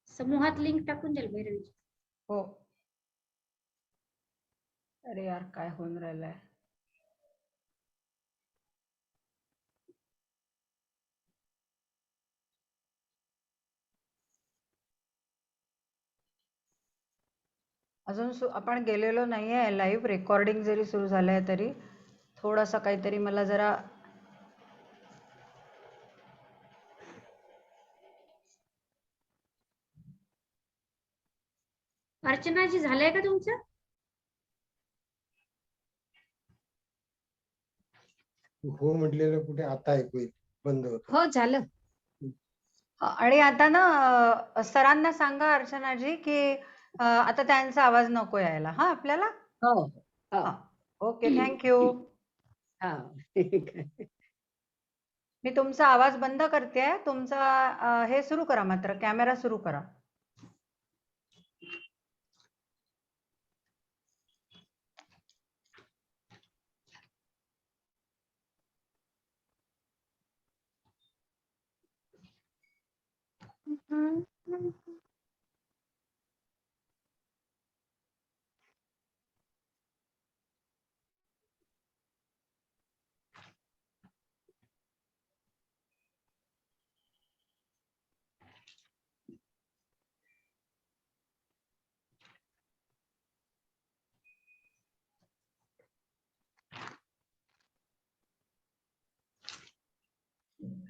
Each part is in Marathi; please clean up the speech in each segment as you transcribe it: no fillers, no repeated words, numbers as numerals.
समूहात लिंक टाकून द्याल भैरवी. हो. अरे यार काय होऊन राहिलंय. अजून आपण गेलेलो नाहीये. लाईव्ह रेकॉर्डिंग जरी सुरू झालंय तरी थोडासा काहीतरी मला जरा अर्चनाजी झालंय का तुमचं? हो म्हटलेलं कुठे आता ऐकू येईल. बंद होत. हो झालं. आणि आता ना सरांना सांगा अर्चनाजी की आता त्यांचा आवाज नको यायला हा आपल्याला. हो. Okay thank you. मी तुमचा आवाज बंद करते. तुमचा हे सुरू करा, मात्र कॅमेरा सुरू करा.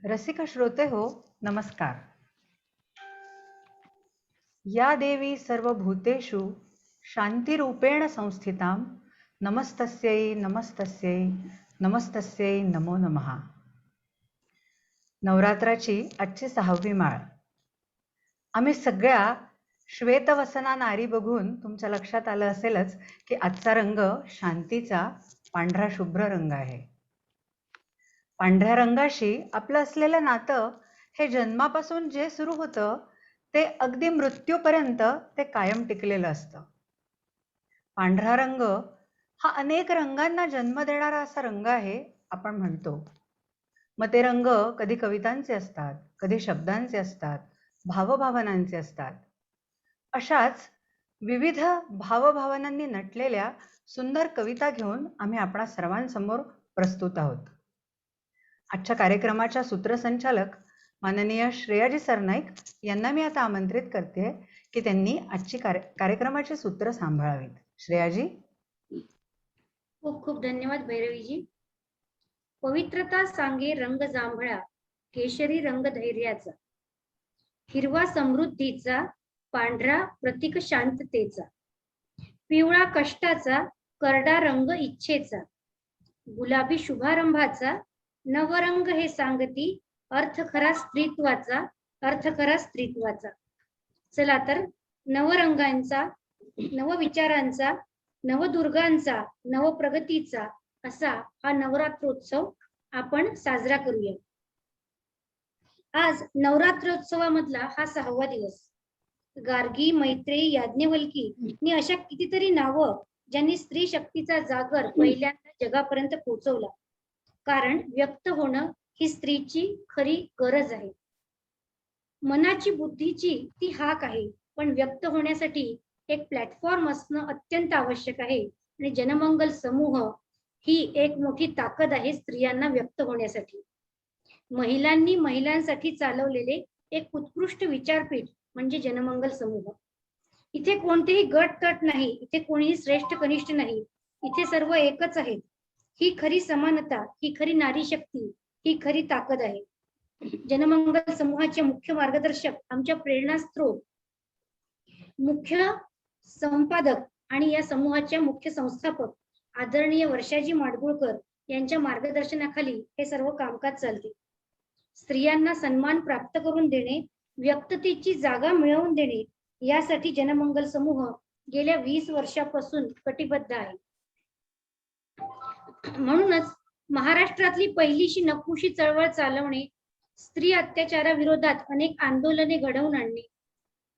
रसिक श्रोते हो, नमस्कार. या देवी सर्वभूतेषु शांतिरूपेण संस्थितां नमस्तस्यै नमस्तस्यै नमस्तस्यै नमो नमः. नवरात्राची आजची 6वी माळ. आम्ही सगळ्या श्वेतवसना नारी बघून तुमच्या लक्षात आलं असेलच की आजचा रंग शांतीचा पांढरा शुभ्र रंग आहे. पांढऱ्या रंगाशी आपलं असलेलं नातं हे जन्मापासून जे सुरू होतं ते अगदी मृत्यूपर्यंत ते कायम टिकलेलं असतं. पांढरा रंग हा अनेक रंगांना जन्म देणारा असा रंग आहे आपण म्हणतो. मग ते रंग कधी कवितांचे असतात, कधी शब्दांचे असतात, भावभावनांचे असतात. अशाच विविध भावभावनांनी नटलेल्या सुंदर कविता घेऊन आम्ही आपणा सर्वांसमोर प्रस्तुत आहोत. आजच्या कार्यक्रमाच्या सूत्रसंचालक माननीय श्रेयाजी सरनाईक यांना मी आता आमंत्रित करते की त्यांनी आजची कार्यक्रमाची सूत्र सांभाळावीत. श्रेयाजी. खूप खूप धन्यवाद भैरवीजी. पवित्रता सांगे रंग जांभळा, केशरी रंग धैर्याचा, हिरवा समृद्धीचा, पांढरा प्रतीक शांततेचा, पिवळा कष्टाचा, करडा रंग इच्छेचा, गुलाबी शुभारंभाचा, नवरंग हे सांगती अर्थ खरा स्त्रीत्वाचा, अर्थ खरा स्त्रीत्वाचा. चला तर नवरंगांचा, नवविचारांचा, नवदुर्गांचा, नवप्रगतीचा असा हा नवरात्रोत्सव आपण साजरा करूया. आज नवरात्रोत्सवामधला हा 6वा दिवस. गार्गी, मैत्रेयी, याज्ञवल्की नि अशा कितीतरी नावं ज्यांनी स्त्री शक्तीचा जागर पहिल्यांदा जगापर्यंत पोहोचवला. कारण व्यक्त होणं ही स्त्रीची खरी गरज आहे. मनाची, बुद्धीची ती हाक आहे, पण व्यक्त होण्यासाठी एक प्लॅटफॉर्म असणं अत्यंत आवश्यक आहे. आणि जनमंगल समूह ही एक मोठी ताकद आहे स्त्रियांना व्यक्त होण्यासाठी. महिलांनी महिलांसाठी चालवलेले एक उत्कृष्ट विचारपीठ म्हणजे जनमंगल समूह. इथे कोणतेही गट तट नाही, इथे कोणीही श्रेष्ठ कनिष्ठ नाही, इथे सर्व एकच आहेत. ही खरी समानता, ही खरी नारी शक्ती, ही खरी ताकद आहे. जनमंगल समूहाचे मुख्य मार्गदर्शक, आमच्या प्रेरणास्त्रोत, मुख्य संपादक आणि या समूहाच्या मुख्य संस्थापक आदरणीय वर्षाजी माडगुळकर यांच्या मार्गदर्शनाखाली हे सर्व कामकाज चालते. स्त्रियांना सन्मान प्राप्त करून देणे, व्यक्ततेची जागा मिळवून देणे यासाठी जनमंगल समूह गेल्या 20 वर्षापासून कटिबद्ध आहे. म्हणूनच महाराष्ट्रातली पहिलीशी नपुशी चळवळ चालवणे, स्त्री अत्याचाराविरोधात अनेक आंदोलने घडवून आणणे,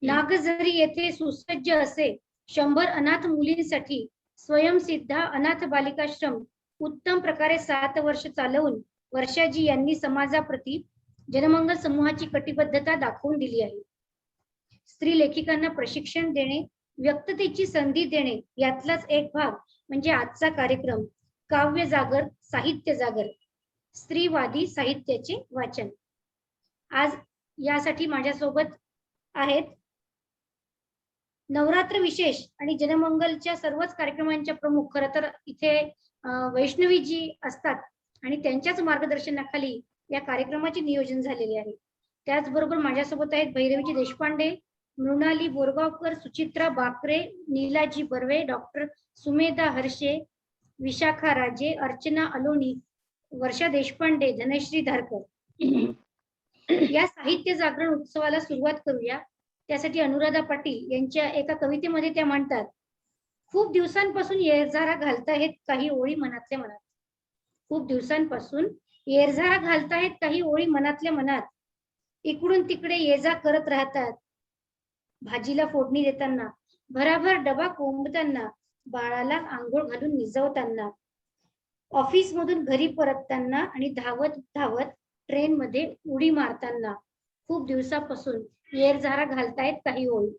नागझरी येथे सुसज्ज असे 100 अनाथ मुलींसाठी स्वयंसिद्धा अनाथ बालिकाश्रम उत्तम प्रकारे 7 वर्ष चालवून वर्षाजी यांनी समाजाप्रती जनमंगल समूहाची कटिबद्धता दाखवून दिली आहे. स्त्री लेखिकांना प्रशिक्षण देणे, व्यक्ततेची संधी देणे यातलाच एक भाग म्हणजे आजचा कार्यक्रम काव्य जागर, साहित्य जागर, स्त्रीवादी साहित्याचे वाचन. आज यासाठी माझ्यासोबत आहेत नवरात्र विशेष आणि जनमंगलच्या सर्वच कार्यक्रमांच्या प्रमुख. खरं तर इथे वैष्णवी जी असतात आणि त्यांच्याच मार्गदर्शनाखाली या कार्यक्रमाचे नियोजन झालेले आहे. त्याचबरोबर माझ्यासोबत आहेत भैरवीजी देशपांडे, मृणाली बोरगावकर, सुचित्रा बाकरे, नीलाजी बर्वे, डॉक्टर सुमेधा हर्षे, विशाखा राजे, अर्चना अलोनी, वर्षा देशपांडे, धनश्री धारकर. या साहित्य जागरण उत्सवाला सुरुवात करूया. त्यासाठी अनुराधा पाटील यांच्या एका कवितेमध्ये त्या म्हणतात, खूप दिवसांपासून येरझारा घालताहेत काही ओळी मनातल्या मनात. खूप दिवसांपासून येरझारा घालताहेत काही ओळी मनातल्या मनात. इकडून तिकडे ये जा करत राहतात. भाजीला फोडणी देताना, भराभर डबा कोंबताना, बाळाला आंघोळ घालून निजवताना, ऑफिस मधून घरी परतताना आणि धावत धावत ट्रेन मध्ये उडी मारताना खूप दिवसापासून येरझारा घालतायत काही ओळी.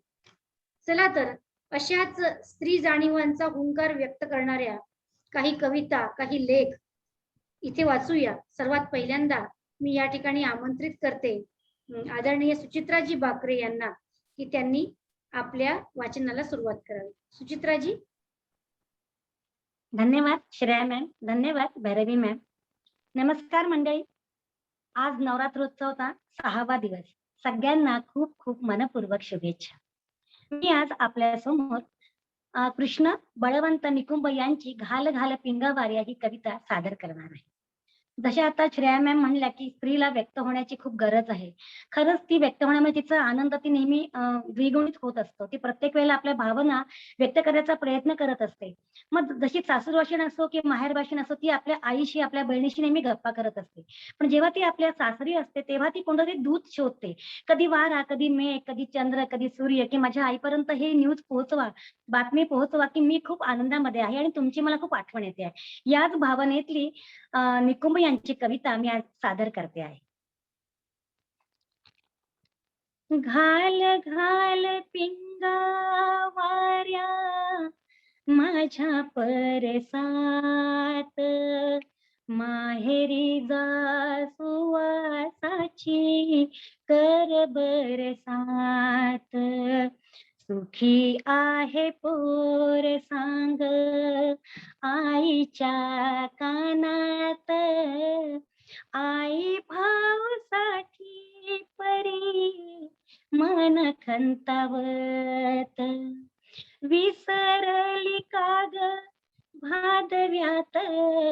चला तर अशाच स्त्री जाणीवांचा हुंकार व्यक्त करणाऱ्या काही कविता, काही लेख इथे वाचूया. सर्वात पहिल्यांदा मी या ठिकाणी आमंत्रित करते आदरणीय सुचित्राजी बाकरे यांना की त्यांनी आपल्या वाचनाला सुरुवात करावी. सुचित्राजी. धन्यवाद श्रेया मॅम, धन्यवाद भैरवी मॅम. नमस्कार मंडळी. आज नवरात्रोत्सवचा 6वा दिवस. सगळ्यांना खूप खूप मनपूर्वक शुभेच्छा. मी आज आपल्या समोर कृष्ण बळवंत निकुंभ यांची घाल घाल पिंगावार्या ही कविता सादर करणार आहे. जशा आता श्रेया मॅम म्हणल्या की स्त्रीला व्यक्त होण्याची खूप गरज आहे. खरंच ती व्यक्त होण्यामुळे तिचा आनंद ती नेहमी द्विगुणित होत असतो. ती प्रत्येक वेळेला आपल्या भावना व्यक्त करण्याचा प्रयत्न करत असते. मग जशी सासू भाषण असो की माहेर भाषण असो, ती आपल्या आईशी, आपल्या बहिणीशी नेहमी गप्पा करत असते. पण जेव्हा ती आपल्या सासरी असते तेव्हा ती कोणतरी दूत शोधते. कधी वारा, कधी मेघ, कधी चंद्र, कधी सूर्य, की माझ्या आईपर्यंत हे न्यूज पोहोचवा, बातमी पोहोचवा की मी खूप आनंदामध्ये आहे आणि तुमची मला खूप आठवण येते आहे. याच भावनेतली निकुंभ यांची कविता मी आज सादर करते आहे. घाल घाल पिंगा वाऱ्या माझ्या परसात, माहेरी जा सुवासाची कर बरसात. सुखी आहे पोर सांग आईच्या कानात, आई भाऊसाठी परी मन खंतावत. विसरली का ग भादव्यात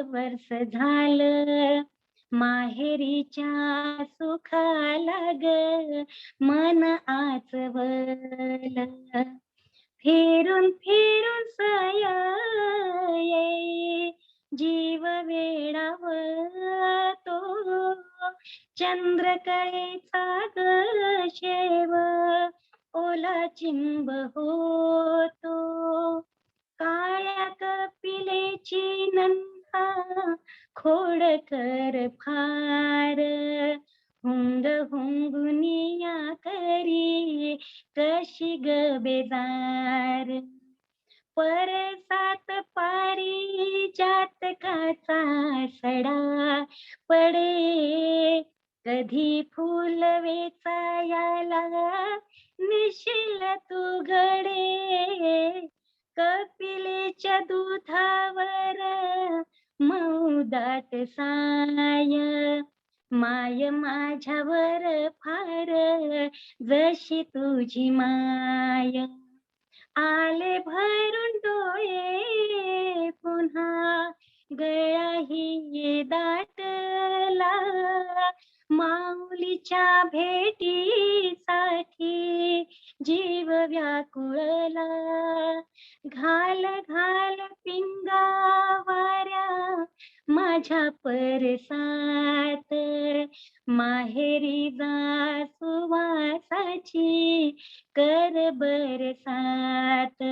वर्ष झालं, माहेरीच्या सुखाला ग मन आचवलं. फिरून फिरून सये जीव वेडावतो, चंद्रकळेचा ग शेव ओला चिंब होतो. काळ्या कपिलेची नंदा खोडकर फार, हुंग हुंगुनिया करी कशी ग बेजार. परसात पारिजातकाचा सडा पडे, कधी फुल वेचायला निशिल तू घडे. कपिलेच्या दुधावर मौदाट साय, माय माझ्यावर फार जशी तुझी माय. आले भरून डोळे पुन्हा गळाही दाटला, माऊलीच्या भेटीसाठी जीव व्याकुळला. घाल घाल पिंगा वाऱ्या माझ्या परसात, माहेरी जा सुवासाची कर बरसात.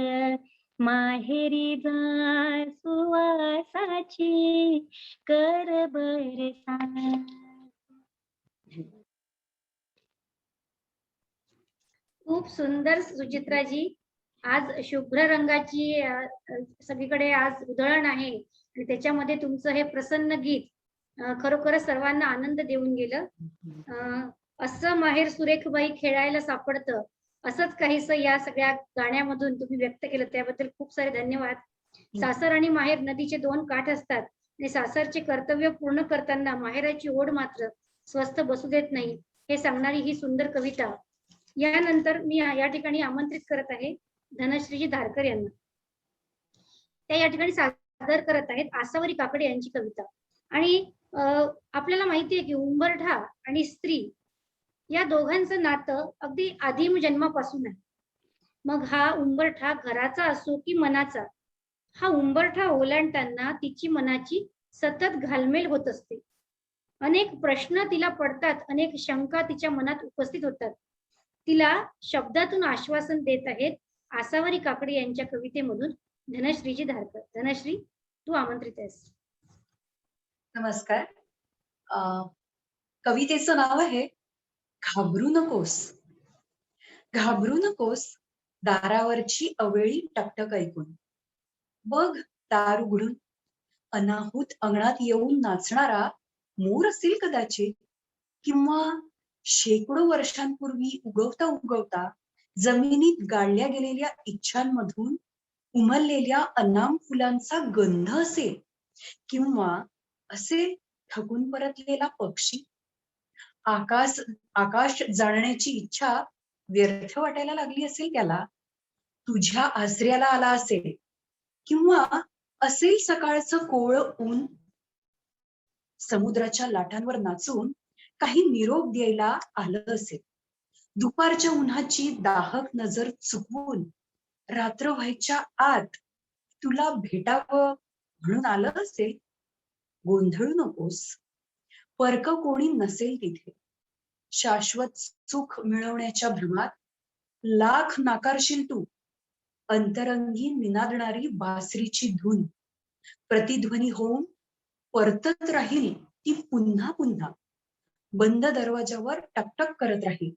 माहेरी जा सुवासाची कर बरसा. खूप सुंदर सुचित्राजी. आज शुभ्र रंगाची सगळीकडे आज उधळण आहे आणि त्याच्यामध्ये तुमचं हे प्रसन्न गीत खरोखरच सर्वांना आनंद देऊन गेलं. असं माहेर सुरेखबाई खेळायला सापडतं, असंच काहीसं या सगळ्या गाण्यामधून तुम्ही व्यक्त केलं, त्याबद्दल खूप सारे धन्यवाद. सासर आणि माहेर नदीचे दोन काठ असतात आणि सासरचे कर्तव्य पूर्ण करताना माहेराची ओढ मात्र स्वस्थ बसू देत नाही, हे सांगणारी ही सुंदर कविता. यानंतर मी या ठिकाणी आमंत्रित करत आहे धनश्रीजी धारकर यांना. त्या या ठिकाणी सादर करत आहेत आसावरी काकडे यांची कविता. आणि आपल्याला माहिती आहे की उंबरठा आणि स्त्री या दोघांचं नातं अगदी आदिम जन्मापासून आहे. मग हा उंबरठा घराचा असो की मनाचा, हा उंबरठा ओलांडताना तिची मनाची सतत घालमेल होत असते. अनेक प्रश्न तिला पडतात, अनेक शंका तिच्या मनात उपस्थित होतात. तिला शब्दातून आश्वासन देत आहेत आसावरी काकडे यांच्या कवितेमधून धनश्रीजी धारकर. धनश्री, तू आमंत्रित आहेस. नमस्कार. कवितेचं नाव आहे घाबरू नकोस. घाबरू नकोस दारावरची अवेळी टकटक ऐकून. बघ दार उघडून अनाहूत अंगणात येऊन नाचणारा मोर असेल कदाचित, किंवा शेकडो वर्षांपूर्वी उगवता उगवता जमिनीत गाडल्या गेलेल्या इच्छांमधून उमललेल्या अनाम फुलांचा गंध असेल, किंवा असे थकून परतलेला पक्षी. आकाश जाणण्याची इच्छा व्यर्थ वाटायला लागली असेल त्याला, तुझ्या आसऱ्याला आला असेल, किंवा असेल सकाळचं कोवळं ऊन समुद्राच्या लाटांवर नाचून काही निरोप द्यायला आलं असेल. दुपारच्या उन्हाची दाहक नजर चुकवून रात्र व्हायच्या आत तुला भेटावं म्हणून आलं असेल. गोंधळू नकोस, परक कोणी नसेल तिथे. शाश्वत सुख मिळवण्याच्या भ्रमात लाख नाकारशील तू. अंतरंगी निनादणारी बासरीची धून प्रतिध्वनी होऊन परतत राहील ती पुन्हा पुन्हा. बंद दरवाजावर टकटक करत राहील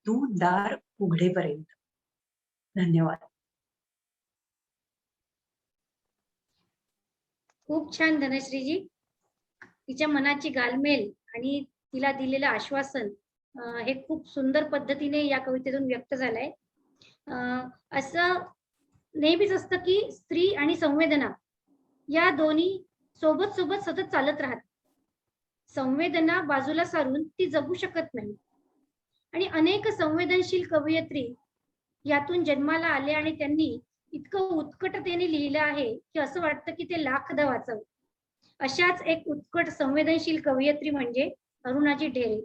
तू दार उघडेपर्यंत. धन्यवाद. खूप छान धनश्रीजी. तिच्या मनाची घालमेल आणि तिला दिलेलं आश्वासन हे खूप सुंदर पद्धतीने या कवितेतून व्यक्त झालंय. असं नेहमीच असतं की स्त्री आणि संवेदना या दोन्ही सोबत सोबत सतत चालत राहतात. संवेदना बाजूला सारून ती जगू शकत नाही. आणि अनेक संवेदनशील कवयित्री यातून जन्माला आले आणि त्यांनी इतकं उत्कटतेने लिहिलं आहे की असं वाटतं की ते लाखदा वाचावं. अशाच एक उत्कट संवेदनशील कवयित्री म्हणजे अरुणाजी ढेरे.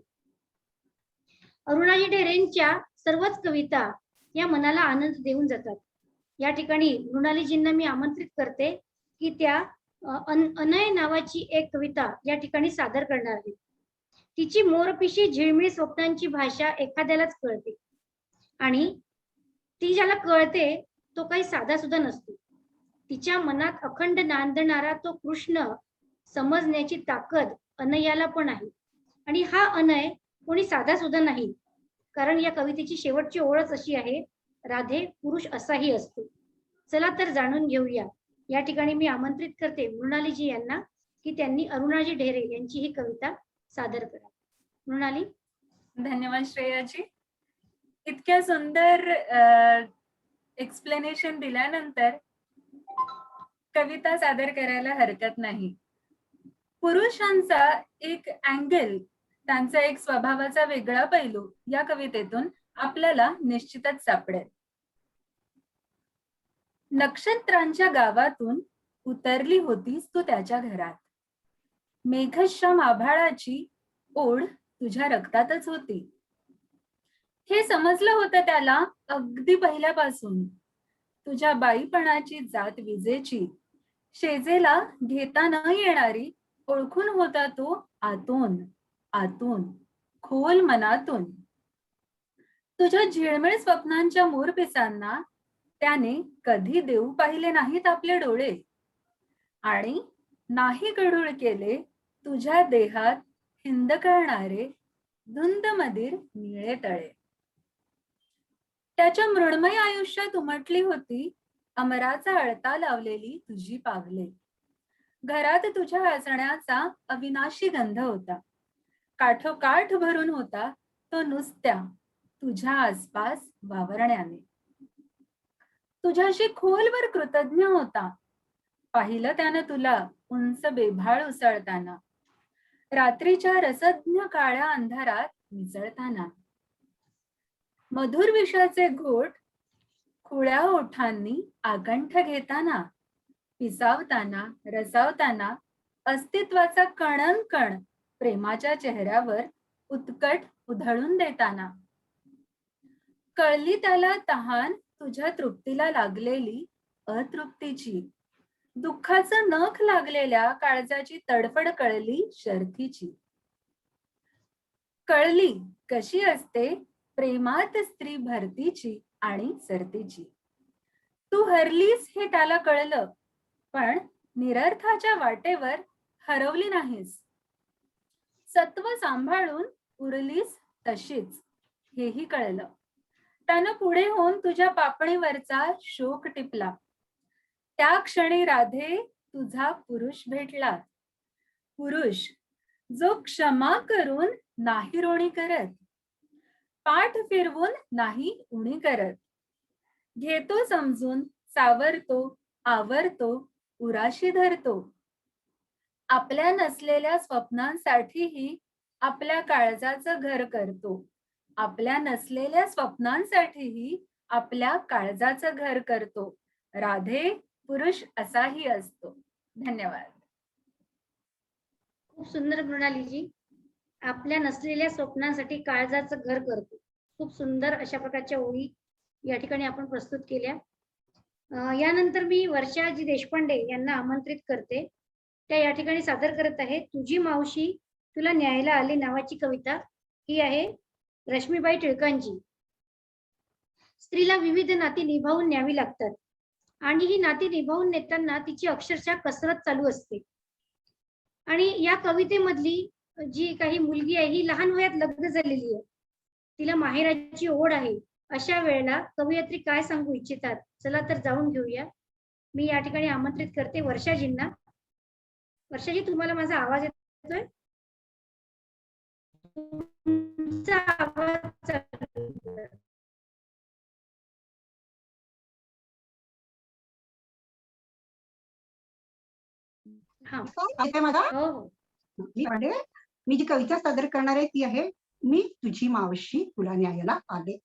अरुणाजी ढेरेंच्या सर्वच कविता या मनाला आनंद देऊन जातात. या ठिकाणी मृणालीजींना मी आमंत्रित करते की त्या अनय नावाची एक कविता या ठिकाणी सादर करणार आहे. तिची मोरपिशी झिळमिळ स्वप्नांची भाषा एखाद्यालाच कळते आणि ती ज्याला कळते तो काही साधा सुद्धा नसतो. तिच्या मनात अखंड नांदणारा तो कृष्ण समजण्याची ताकद अनयाला पण आहे. आणि हा अनय कोणी साधा सुद्धा नाही, कारण या कवितेची शेवटची ओळच अशी आहे, राधे पुरुष असाही असतो. चला तर जाणून घेऊया. या ठिकाणी मी आमंत्रित करते मृणालीजी यांना की त्यांनी अरुणाजी ढेरे यांची ही कविता सादर करा. मृणाली. धन्यवाद श्रेयाजी. इतक्या सुंदर एक्सप्लेनेशन दिल्यानंतर कविता सादर करायला हरकत नाही. पुरुषांचा एक अँगल, त्यांचा एक स्वभावाचा वेगळा पैलू या कवितेतून आपल्याला निश्चितच सापडेल. नक्षत्रांच्या गावातून उतरली होतीस तू त्याच्या घरात. मेघश्याम आभाळाची ओढ तुझ्या रक्तातच होती. हे समजलं होतं त्याला अगदी पहिल्यापासून. तुझ्या बाईपणाची जात विजेची, शेजेला घेता न येणारी ओळखून होता तो आतून आतून खोल मनातून. तुझ्या झिळमिळ स्वप्नांच्या मोरपिसांना त्याने कधी देऊ पाहिले नाहीत आपले डोळे, आणि नाही गढूळ केले तुझ्या देहात हिंदकळणारे धुंद मधीर निळे तळे. त्याच्या मृण्मय आयुष्यात उमटली होती अमराचा अळता लावलेली तुझी पावले. घरात तुझ्या हसण्याचा अविनाशी गंध होता. काठोकाठ भरून होता तो नुसत्या तुझ्या आसपास वावरण्याने. तुझ्याशी खोलवर कृतज्ञ होता. पाहिलं त्यानं तुला उंच बेभाळ उसळताना, रात्रीच्या रसज्ञ काळ्या अंधारात मिसळताना. मधुर विषाचे घोट खुळ्या ओठांनी आकंठ घेताना, पिसावताना रसावताना अस्तित्वाचा कणन कण प्रेमाच्या चेहऱ्यावर उत्कट उधळून देताना. कळली त्याला तहान तुझ्या तृप्तीला लागलेली अतृप्तीची. दुःखाचं नख लागलेल्या काळजाची तडफड कळली शर्थीची. कळली कशी असते प्रेमात स्त्री भरतीची आणि सरतीची. तू हरलीस हे त्याला कळलं, पण निरर्थाच्या वाटेवर हरवली नाहीस. सत्व सांभाळून उरलीस तशीच हेही कळलं. त्यानं पुढे होऊन तुझ्या पापणीवरचा शोक टिपला. त्या क्षणी राधे तुझा पुरुष भेटला. पुरुष जो क्षमा करून नाही रोणी करत, पाठ फिरवून नाही उणी करत, घेतो समजून सावरतो आवरतो उराशी धरतो. आपल्या नसलेल्या स्वप्नांसाठीही आपल्या काळजाचं घर करतो. आपल्या नसलेल्या स्वप्नांसाठीही आपल्या काळजाचं घर करतो. राधे पुरुष असाही असतो. धन्यवाद. खूप सुंदर मृणालीजी. आपल्या नसलेल्या स्वप्नांसाठी काळजाचं घर करतो. खूप सुंदर अशा प्रकारच्या ओळी या ठिकाणी आपण प्रस्तुत केल्या. यानंतर मी वर्षाजी देशपांडे यांना आमंत्रित करते. त्या या ठिकाणी सादर करत आहेत तुझी मावशी तुला न्यायला आली नावाची कविता. ही आहे रश्मीबाई टिळकांची. स्त्रीला विविध नाती निभावून न्यावी लागतात आणि ही नाती निभावून नेताना तिची अक्षरशः कसरत चालू असते. आणि या कवितेमधली जी काही मुलगी आहे ही लहान वयात लग्न झालेली आहे, तिला माहेराची ओढ आहे. अशा वेळेला कवयित्री काय सांगू इच्छितात, चला तर जाऊन घेऊया. मी या ठिकाणी आमंत्रित करते वर्षाजींना. वर्षाजी, तुम्हाला माझा आवाज येतोय? तुमचा आवाज चालू करा. हा, येतोय माझा? हो हो. मी जी कविता सादर करणार आहे ती आहे मी तुझी मावशी तुला न्यायला आले.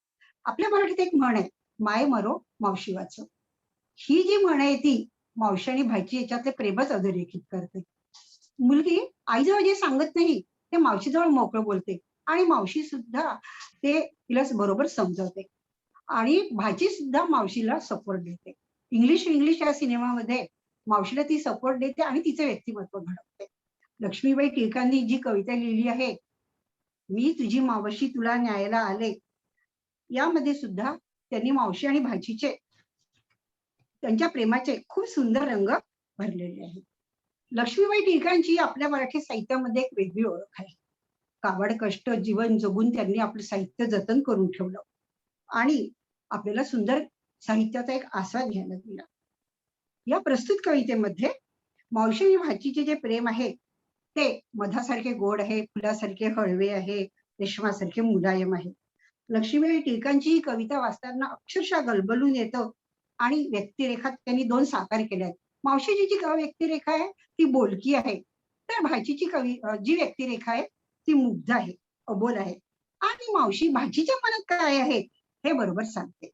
आपल्या मराठीत एक म्हण आहे, माय मरो मावशी वाचो. ही जी म्हण आहे ती मावशी आणि भाची याच्यातले प्रेमच अधोरेखित करते. मुलगी आईजवळ जे सांगत नाही ते मावशीजवळ मोकळं बोलते आणि मावशी सुद्धा ते तिला बरोबर समजवते आणि भाची सुद्धा मावशीला सपोर्ट देते. इंग्लिश या सिनेमामध्ये मावशीला ती सपोर्ट देते आणि तिचं व्यक्तिमत्व घडवते. लक्ष्मीबाई टिळकांनी जी कविता लिहिली आहे मी तुझी मावशी तुला न्यायला आले, यामध्ये सुद्धा त्यांनी मावशी आणि भाचीचे त्यांच्या प्रेमाचे खूप सुंदर रंग भरलेले आहेत. लक्ष्मीबाई टिळकांची आपल्या मराठी साहित्यामध्ये एक वेगळी ओळख आहे. काबाड कष्ट जीवन जगून त्यांनी आपलं साहित्य जतन करून ठेवलं आणि आपल्याला सुंदर साहित्याचा एक आस्वाद घ्यायला दिला. या प्रस्तुत कवितेमध्ये मावशी आणि भाचीचे जे प्रेम आहे ते मधासारखे गोड आहे, फुलासारखे हळवे आहे, रेशमासारखे मुलायम आहे. लक्ष्मीबाई टिळकांची ही कविता वाचताना अक्षरशः गलबलून येतं आणि व्यक्तिरेखा त्यांनी दोन साकार केल्या आहेत. मावशीची जी व्यक्तिरेखा आहे ती बोलकी आहे, तर भाचीची जी व्यक्तिरेखा आहे ती मुग्ध आहे, अबोल आहे. आणि मावशी भाचीच्या मनात काय आहे हे बरोबर सांगते.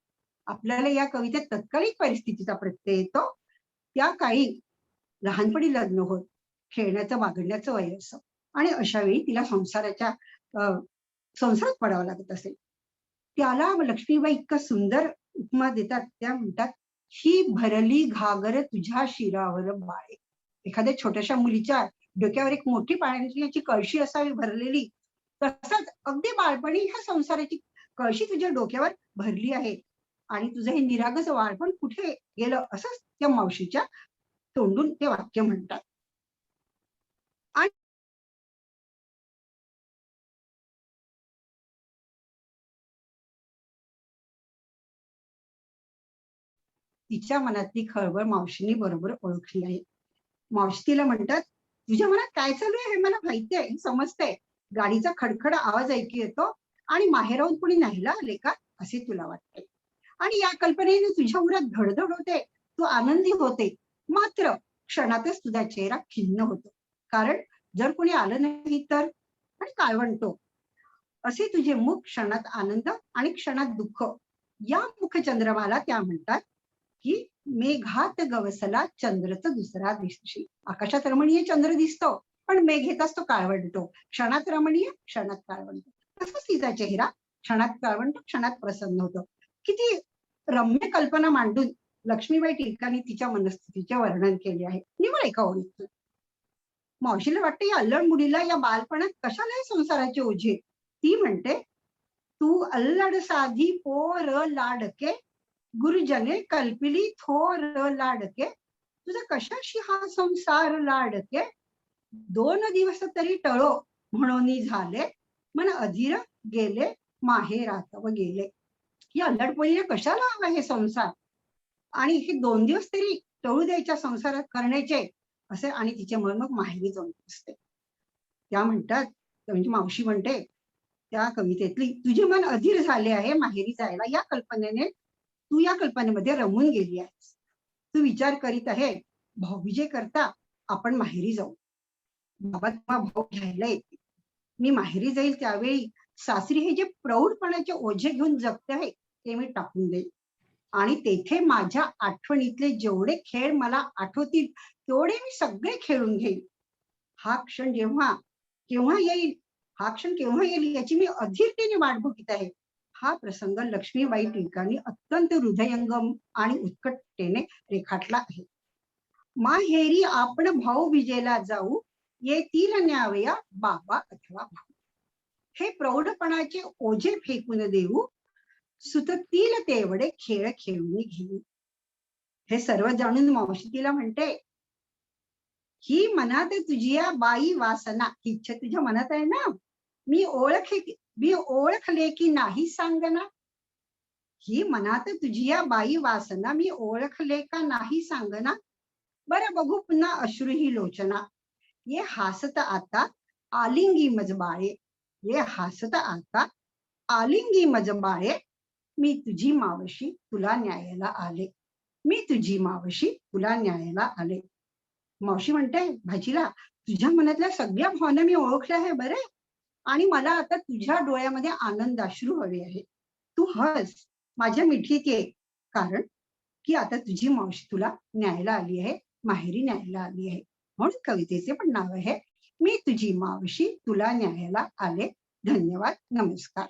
आपल्याला या कवितेत तत्कालीन परिस्थितीचा प्रत्यय येतो. त्या काळी लहानपणी लग्न होत खेळण्याचं वागण्याचं वय असं आणि अशा वेळी तिला संसारात पडावं लागत असेल. त्याला लक्ष्मीबाई इतका सुंदर उपमा देतात. त्या म्हणतात ही भरली घागर तुझ्या शिरावर बाळे. एखाद्या छोट्याशा मुलीच्या डोक्यावर एक मोठी पाण्याची कळशी असावी भरलेली, तसंच अगदी बाळपणी ह्या संसाराची कळशी तुझ्या डोक्यावर भरली आहे आणि तुझं हे निरागस वाळपण कुठे गेलं असं त्या मावशीच्या तोंडून ते वाक्य म्हणतात. आणि तिच्या मनातली खळबळ मावशीने बरोबर ओळखली आहे. मावशी तिला म्हणतात, तुझ्या मनात काय चालू आहे हे मला माहिती आहे, समजतंय. गाडीचा खडखड आवाज ऐकू येतो आणि माहेराहून कोणी न्यायला आले का असे तुला वाटते. आणि या कल्पनेने तुझ्या उरात धडधड होते, तू आनंदी होते. मात्र क्षणातच तुझा चेहरा खिन्न होतो, कारण जर कोणी आलं नाही तर, आणि काय म्हणतो असे तुझे मुख क्षणात आनंद आणि क्षणात दुःख. या मुखचंद्रमाला त्या म्हणतात की मेघात गवसला चंद्रच दुसरा दिवशी. आकाशात रमणीय चंद्र दिसतो, पण मेघ येताच तो काळवंटतो. क्षणात रमणीय, क्षणात काळवंटतो. तसंच तिचा चेहरा क्षणात काळवंटतो, क्षणात प्रसन्न होतो. किती रम्य कल्पना मांडून लक्ष्मीबाई टिळकांनी तिच्या मनस्थितीचे वर्णन केले आहे. निवळ एका ओळीतून. मावशीला वाटतं या अल्लड मुलीला या बालपणात कशाला संसाराचे ओझे. ती म्हणते, तू अल्लड साधी पोर लाडके, गुरुजने कल्पिली थोर लाडके, तुझा कशाशी हा संसार लाडके, 2 दिवस तरी टळो म्हणून झाले, मन अधीर गेले माहेरात व गेले. या अल्लडपोळीने कशाला हवा हे संसार, आणि हे 2 दिवस तरी टळू द्यायच्या संसारात करण्याचे असे. आणि तिचे मन मग माहेरी जाऊन असते. त्या म्हणतात, म्हणजे मावशी म्हणते त्या कवितेतली, तुझे मन अधीर झाले आहे माहेरी जायला. या कल्पनेने तू या कल्पनेमध्ये रमून गेली आहेस. तू विचार करीत आहे, भाऊबीजे करता आपण माहेरी जाऊ, बाबा किंवा भाऊ घ्यायला येते, मी माहेरी जाईल त्यावेळी सासरी हे जे प्रौढपणाचे ओझे घेऊन जगते आहे ते मी टाकून देईल, आणि तेथे माझ्या आठवणीतले जेवढे खेळ मला आठवतील तेवढे मी सगळे खेळून घेईल. हा क्षण केव्हा येईल याची मी अधीरतेने वाट बघत आहे. हा प्रसंग लक्ष्मीबाई टिळकांनी अत्यंत हृदयंगम आणि उत्कटतेने रेखाटला आहे. माहेरी आपण भाऊबीजेला जाऊ, येतील न्यावया बाबा अथवा भाऊ, हे प्रौढपणाचे ओझे फेकून देऊ, सुततील तेवढे खेळ खेळून घेऊ. हे सर्व जाणून मावशी तिला म्हणते, ही मनात तुझ्या बाई वासना, ही इच्छा तुझ्या मनात आहे ना, मी ओळखले की नाही सांगना. ही मनात तुझ्या बाई वासना, मी ओळखले का नाही सांगना. बरं बघू पुन्हा अश्रू ही लोचना, ये हासत आता आलिंगी मजबाळे, ये हासत आता आलिंगी मजबाळे, मी तुझी मावशी तुला न्यायला आले, मी तुझी मावशी तुला न्यायला आले. मावशी म्हणते भाजीला, तुझ्या मनातल्या सगळ्या भावना मी ओळखल्या आहे बरे, आणि मला आता तुझ्या डोळ्यामध्ये आनंदाश्रू हवे आहे. तू हस, माझ्या मिठीत ये, कारण की आता तुझी मावशी तुला न्यायला आली आहे, माहेरी न्यायला आली आहे. म्हणून कवितेचे पण नाव आहे मी तुझी मावशी तुला न्यायला आले. धन्यवाद, नमस्कार.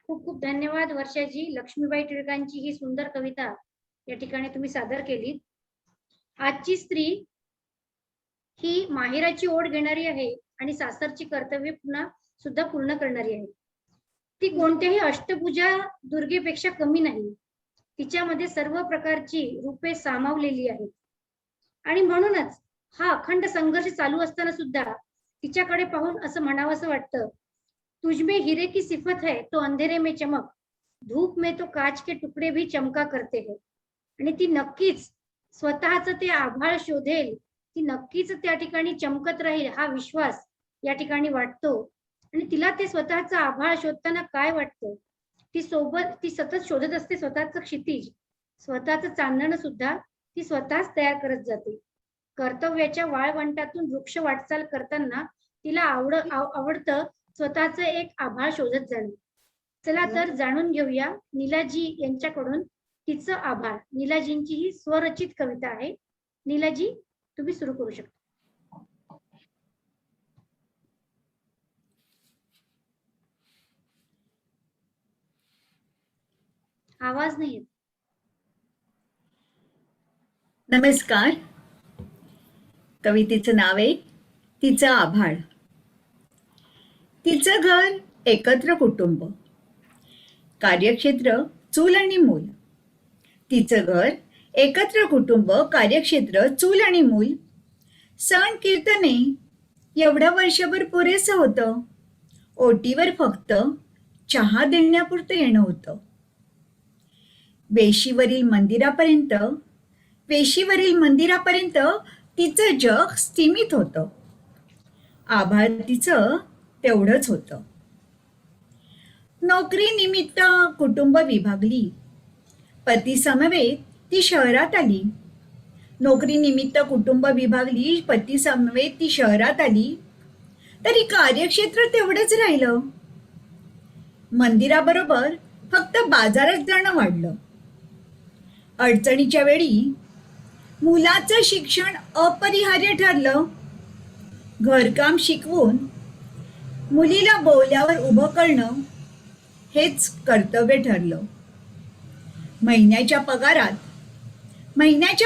खूप खूप धन्यवाद वर्षाजी. लक्ष्मीबाई टिळकांची ही सुंदर कविता या ठिकाणी तुम्ही सादर केली. आजची स्त्री ही माहेराची ओढ घेणारी आहे आणि सासरची कर्तव्य पुन्हा सुद्धा पूर्ण करणारी आहे. ती कोणत्याही अष्टभुजा दुर्गेपेक्षा कमी नाही. तिच्यामध्ये सर्व प्रकारची रूपे सामावलेली आहेत, आणि म्हणूनच हा अखंड संघर्ष चालू असताना सुद्धा तिच्याकडे पाहून असं म्हणावंसं वाटतं, तुझमें हीरे की सिफत है तो अंधेरे में चमक, धूप में तो काच के टुकड़े भी चमका करते हैं. आणि ती नक्कीच स्वतःच ते आभाळ शोधेल, ती नक्कीच त्या ठिकाणी चमकत राहील हा विश्वास या ठिकाणी वाटतो. आणि तिला ते स्वतःचा आभाळ शोधताना काय वाटतं, ती सतत शोधत असते स्वतःच क्षितिज, स्वतःच चांदणं सुद्धा ती स्वतःच तयार करत जाते. कर्तव्याच्या वाळवंटातून वृक्ष वाटचाल करताना तिला आवडतं स्वतःच एक आभाळ शोधत जाणं. चला तर जाणून घेऊया नीलाजी यांच्याकडून तिचं आभाळ. नीलाजींची ही स्वरचित कविता आहे. नीलाजी, तुम्ही सुरू करू शकता. आवाज नाही येत. नमस्कार. कवितेचं नाव आहे तिचं आभाळ. तिचं घर एकत्र कुटुंब, कार्यक्षेत्र चूल आणि मूल. तिचं घर, एकत्र कुटुंब, कार्यक्षेत्र, चूल आणि मूल. सण कीर्तने एवढं वर्षभर पुरेसं होतं. ओटीवर फक्त चहा देण्यापुरतं येणं होतं. वेशीवरील मंदिरापर्यंत तिचं जग स्थिमित होतं. आभाळ तिचं तेवढंच होतं. नोकरीनिमित्त कुटुंब विभागली. पतीसमवेत ती शहरात आली. नोकरीनिमित्त कुटुंब विभागली, पतीसमवेत ती शहरात आली. तरी कार्यक्षेत्र तेवढंच राहिलं. मंदिराबरोबर फक्त बाजारात जाणं वाढलं. अडचणीच्या वेळी मुलाचं शिक्षण अपरिहार्य ठरलं. घरकाम शिकवून मुलीला बोल्यावर उभं करणं हेच कर्तव्य ठरलं. महिन्याच्या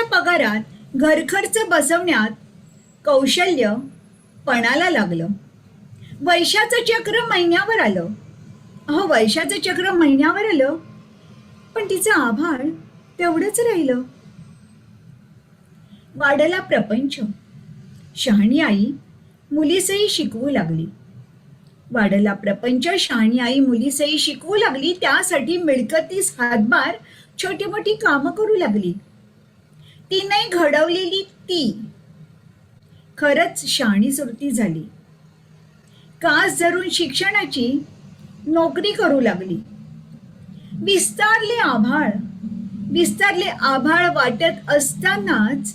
पगारात घरखर्च बसवण्यात कौशल्य पणाला लागलं. वर्षाचं चक्र महिन्यावर आलं. पण तिचं आभाळ तेवढंच राहिलं. वाढला प्रपंच. शहाणी आई मुलीसही शिकवू लागली. त्यासाठी मिळकतीस हातभार छोटी मोठी कामं करू लागली. तिने घडवलेली ती खरंच शहाणी सुरती झाली. कास धरून शिक्षणाची नोकरी करू लागली. विस्तारले आभाळ वाटत असतानाच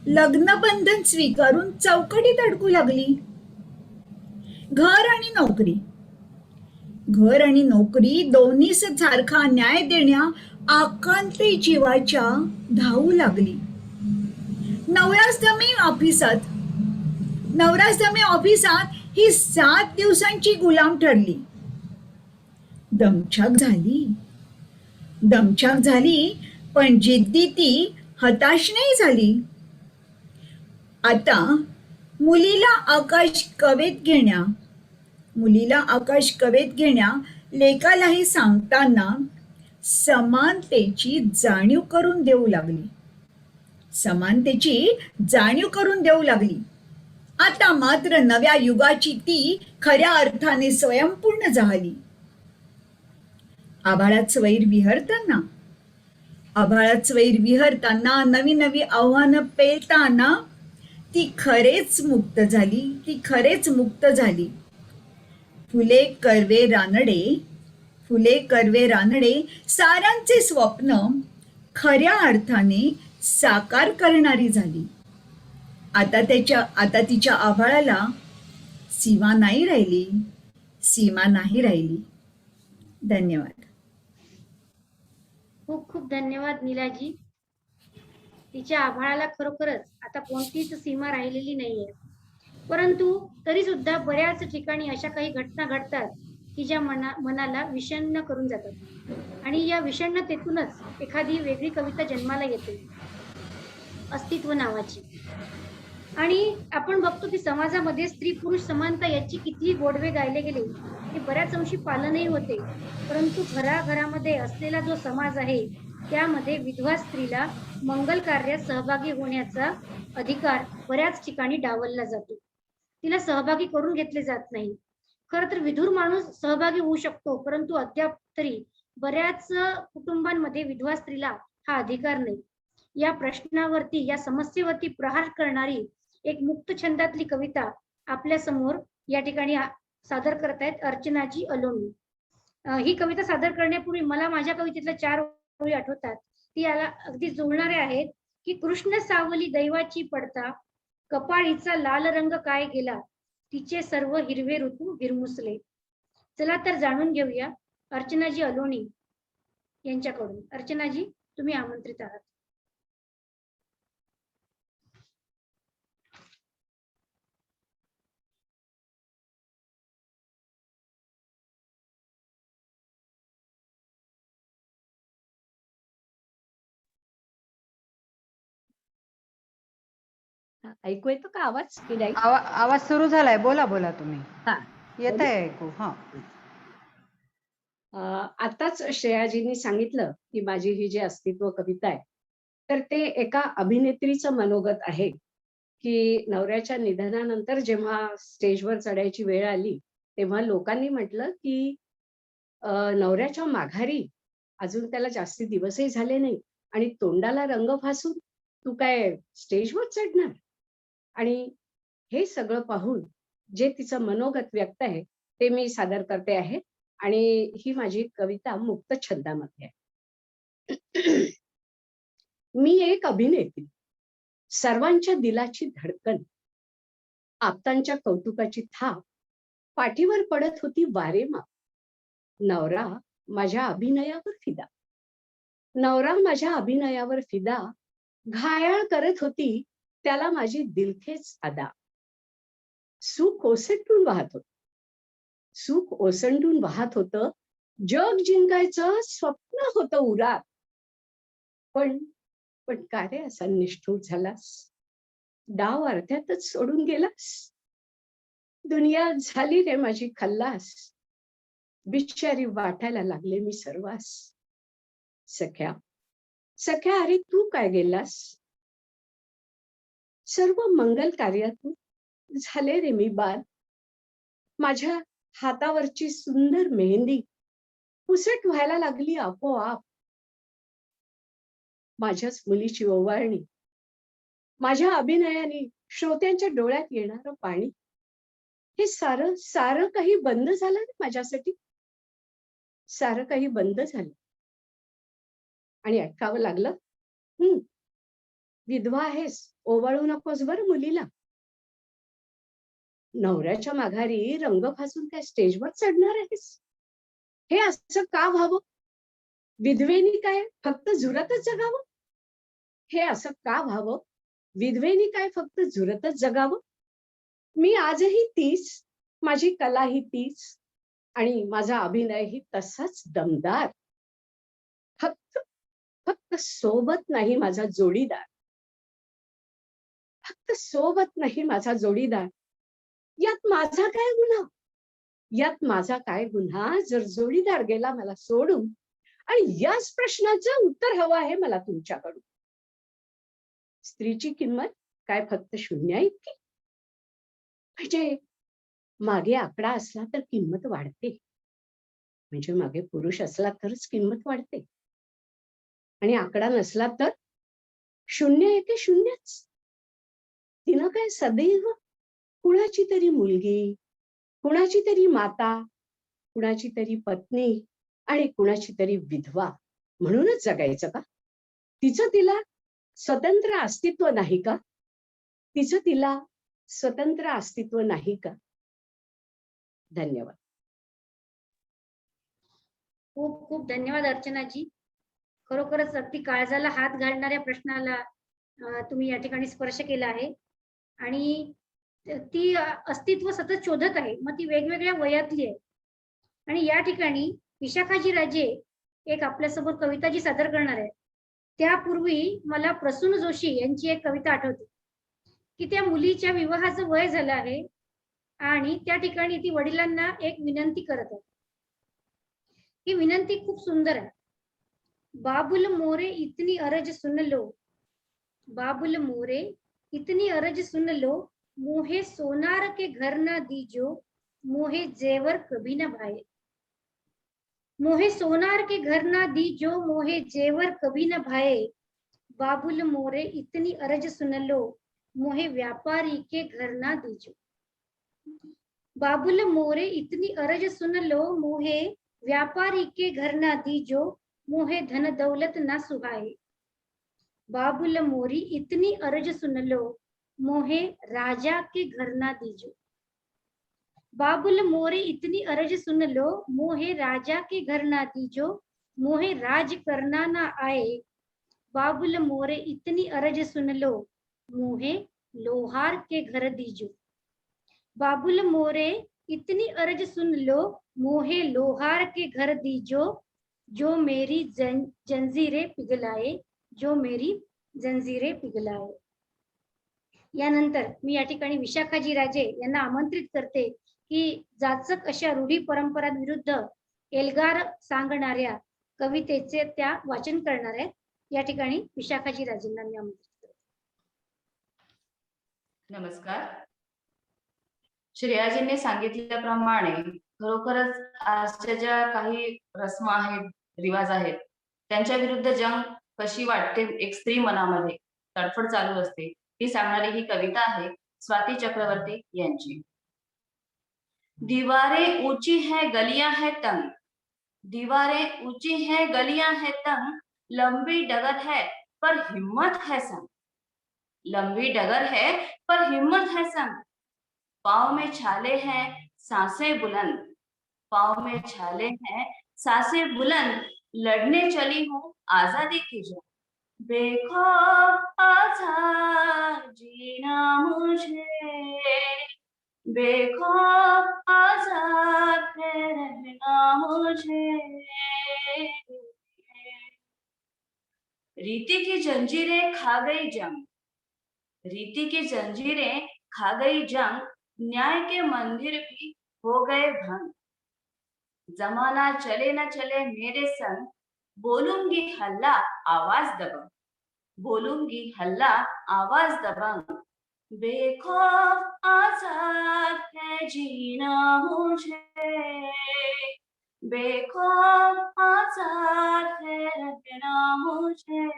लग्नबंधन स्वीकारून चौकटीत अडकू लागली. घर आणि नोकरी दोन्ही सारखा न्याय देण्या आकांती जीवाच्या धावू लागली. नवराजदमे ऑफिसात ही 7 दिवसांची गुलाम ठरली. दमछाक झाली, पण जिद्दी ती हताश नाही झाली. आता मुलीला आकाश कवेत घेण्या लेकालाही सांगताना समानतेची जाणीव करून देऊ लागली. आता मात्र नव्या युगाची ती खऱ्या अर्थाने स्वयंपूर्ण झाली. आभाळात स्वैर विहरताना नवी नवी आव्हानं पेलताना ती खरेच मुक्त झाली. फुले कर्वे रानडे सारांचे स्वप्न खऱ्या अर्थाने साकार करणारी झाली. आता तिच्या आभाळाला सीमा नाही राहिली. धन्यवाद. खूप खूप धन्यवाद नीलाजी. तिच्या आभाळाला खरोखरच आता कोणतीच सीमा राहिलेली नाहीये. परंतु तरी सुद्धा बऱ्याच ठिकाणी अशा काही घटना घडतात की ज्या मनाला विषण्ण करून जातात. आणि या विषण्णतेतूनच एखादी वेगळी कविता जन्माला येते, अस्तित्व नावाची. आणि आपण बघतो की समाजामध्ये स्त्री पुरुष समानता याची कितीही गोडवे गायले गेले, ते बऱ्याच अंशी पालनही होते. परंतु घराघरामध्ये असलेला जो समाज आहे त्यामध्ये विधवा स्त्रीला मंगल कार्यात सहभागी होण्याचा अधिकार बऱ्याच ठिकाणी डावलला जातो. तिला सहभागी करून घेतले जात नाही. खरं तर विधुर माणूस सहभागी होऊ शकतो, परंतु अद्याप तरी बऱ्याच कुटुंबांमध्ये विधवा स्त्रीला हा अधिकार नाही. या प्रश्नावरती, या समस्येवरती प्रहार करणारी एक मुक्त छंदातली कविता आपल्या समोर या ठिकाणी सादर करतायत अर्चनाजी अलोनी. ही कविता सादर करण्यापूर्वी मला माझ्या कवितेतल्या 4 ओळी आठवतात. ती याला अगदी जुळणाऱ्या आहेत की कृष्ण सावली दैवाची पडता, कपाळीचा लाल रंग काय गेला, तिचे सर्व हिरवे ऋतू हिरमुसले. चला तर जाणून घेऊया अर्चनाजी अलोनी यांच्याकडून. अर्चनाजी, तुम्ही आमंत्रित आहात. ऐकू येतो का आवाज की नाही? आवाज सुरू झालाय. बोला तुम्ही. हा, येत आहे ऐकू. हा. आताच श्रेयाजींनी सांगितलं की माझी ही जी अस्तित्व कविता आहे तर ते एका अभिनेत्रीचं मनोगत आहे की नवऱ्याच्या निधनानंतर जेव्हा स्टेजवर चढायची वेळ आली तेव्हा लोकांनी म्हटलं की नवऱ्याच्या माघारी अजून त्याला जास्ती दिवसही झाले नाही आणि तोंडाला रंग फासून तू काय स्टेजवर चढणार. आणि हे सगळं पाहून जे तिचं मनोगत व्यक्त आहे ते मी सादर करते आहे आणि ही माझी कविता मुक्त छंदामध्ये आहे. मी एक अभिनेत्री, सर्वांच्या दिलाची धडकन, आप्तांच्या कौतुकाची थाप, पाठीवर पडत होती वारेमाप. नवरा माझ्या अभिनयावर फिदा, नवरा माझ्या अभिनयावर फिदा, घायाळ करत होती त्याला माझी दिलखेच अदा. सुख ओसंडून वाहत होत, सुख ओसंडून वाहत होतं, जग जिंकायचं स्वप्न होतं उरात. पण पण का रे असा निष्ठूर झालास, डाव अर्ध्यातच सोडून गेलास. दुनिया झाली रे माझी खल्लास, बिचारी वाटायला लागले मी सर्वास. सख्या सख्या अरे तू काय गेलास, सर्व मंगल कार्यातून झाले रे मी बाद. माझ्या हातावरची सुंदर मेहंदी पुसट व्हायला लागली आपोआप. माझ्याच मुलीची ओवाळणी, माझ्या अभिनयाने श्रोत्यांच्या डोळ्यात येणारं पाणी, हे सारं सारं काही बंद झालं रे माझ्यासाठी. सारं काही बंद झालं आणि ऐकावं लागलं, विधवा आहेस, ओवाळू नकोस बर मुलीला. नवऱ्याच्या माघारी रंग फासून काय स्टेजवर चढणार आहेस. हे असं का व्हावं, विधवेनी काय फक्त झुरतच जगावं. हे असं का व्हावं, विधवेनी काय फक्त झुरतच जगावं. मी आजही तीच, माझी कलाही तीच आणि माझा अभिनयही तसाच दमदार. फक्त फक्त सोबत नाही माझा जोडीदार, फक्त सोबत नाही माझा जोडीदार. यात माझा काय गुन्हा, यात माझा काय गुन्हा जर जोडीदार गेला मला सोडून. आणि याच प्रश्नाचं उत्तर हवं आहे मला तुमच्याकडून. स्त्रीची किंमत काय फक्त शून्य इतकी, म्हणजे मागे आकडा असला तर किंमत वाढते, म्हणजे मागे पुरुष असला तरच किंमत वाढते आणि आकडा नसला तर शून्य एके शून्यच. तिनं काय सदैव कुणाची तरी मुलगी, कुणाची तरी माता, कुणाची तरी पत्नी आणि कुणाची तरी विधवा म्हणूनच जगायचं का. तिचं तिला स्वतंत्र अस्तित्व नाही का, तिचं तिला स्वतंत्र अस्तित्व नाही का. धन्यवाद. खूप खूप धन्यवाद अर्चनाजी. खरोखरच अगदी काळजाला हात घालणाऱ्या प्रश्नाला तुम्ही या ठिकाणी स्पर्श केला आहे. आणि ती अस्तित्व सतत शोधत आहे, मग ती वेगवेगळ्या वयातली आहे. आणि या ठिकाणी विशाखाजी राजे एक आपल्यासमोर कविता जी सादर करणार आहे, त्यापूर्वी मला प्रसून जोशी यांची एक कविता आठवते की त्या मुलीच्या विवाहाचं वय झालं आहे आणि त्या ठिकाणी ती वडिलांना एक विनंती करत आहे. ही विनंती खूप सुंदर आहे. बाबुल मोरे इतनी अरज सुन लो, बाबुल मोरे इतनी अरज सुन लो, मोहे सोनार के घर न दीजो, मोहे जेवर कभी न भाए. मोहे सोनार के घर ना दीजो, मोहे जेवर कभी न भाए. बाबुल मोरे इतनी अरज सुन लो, मोहे व्यापारी के घर ना दीजो. बाबुल मोरे इतनी अरज सुन लो, मोहे व्यापारी के घर ना दीजो, मोहे धन दौलत ना सुहाए. बाबुल मोरी इतनी अरज सुन लो, मोहे राजा के घर ना दीजो. बाबुल मोरे इतनी अरज सुन लो, मोहे राजा के घर ना दीजो, मोहे राज करना ना आए. बाबुल मोरे इतनी अरज सुन लो, मोहे लोहार के घर दीजो. बाबुल मोरे इतनी अरज सुन लो, मोहे लोहार के घर दीजो, जो मेरी जंजीरें पिघलाए, जो मेरी जंजीरें पिघलाए. यानंतर मी या ठिकाणी विशाखाजी राजे यांना आमंत्रित करते की जाचक अशा रूढी परंपरांविरुद्ध एल्गार सांगणाऱ्या कवितेचे त्या वाचन करणार आहेत. या ठिकाणी विशाखाजी राजेंना मी आमंत्रित करते. नमस्कार. श्रेयाजींनी सांगितल्याप्रमाणे खरोखरच आजच्या ज्या काही रस्म आहेत, रिवाज आहेत, त्यांच्या विरुद्ध जंग कशी वाटते एक स्त्री मनामध्ये तडफड चालू असते ती सांगणारी ही कविता आहे स्वाती चक्रवर्ती यांची. दीवारें ऊंची है गलियां है तंग, दीवारें ऊंची है गलियां है तंग, लंबी डगर है पर हिम्मत है संग, लंबी डगर है पर हिम्मत है संग, पाँव में छाले हैं सांसें बुलंद, पाँव में छाले हैं सांसें बुलंद, लड़ने चली हूँ आजादी की जंग, बेखौफ आजाद जीना मुझे, बेखौफ आजाद है रहना मुझे, रीति की जंजीरें खा गई जंग, रीति की जंजीरें खा गई जंग, न्याय के मंदिर भी हो गए भंग, जमाना चले न चले मेरे संग, बोलूंगी हल्ला आवाज दबंग, बोलूंगी हल्ला आवाज दबंग, बेखौफ आजाद है जीना मुझे, बेखौफ आजाद है रहना मुझे,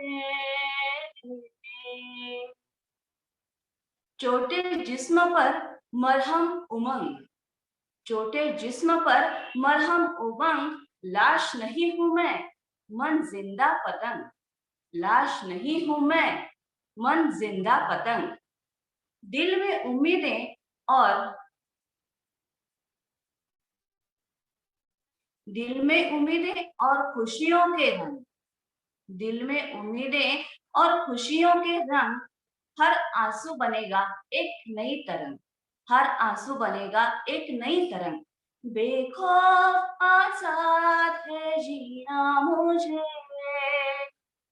चोटे जिस्म पर मरहम उमंग, चोटे जिस्म पर मरहम उमंग, लाश नहीं हूं मैं मन जिंदा पतंग, लाश नहीं हूं मैं मन जिंदा पतंग, दिल में उम्मीदें और दिल में उम्मीदें और खुशियों के रंग, दिल में उम्मीदें और खुशियों के रंग, हर आंसू बनेगा एक नई तरंग, हर आंसू बनेगा एक नई तरंग, बेखौफ आजाद है जीना मुझे,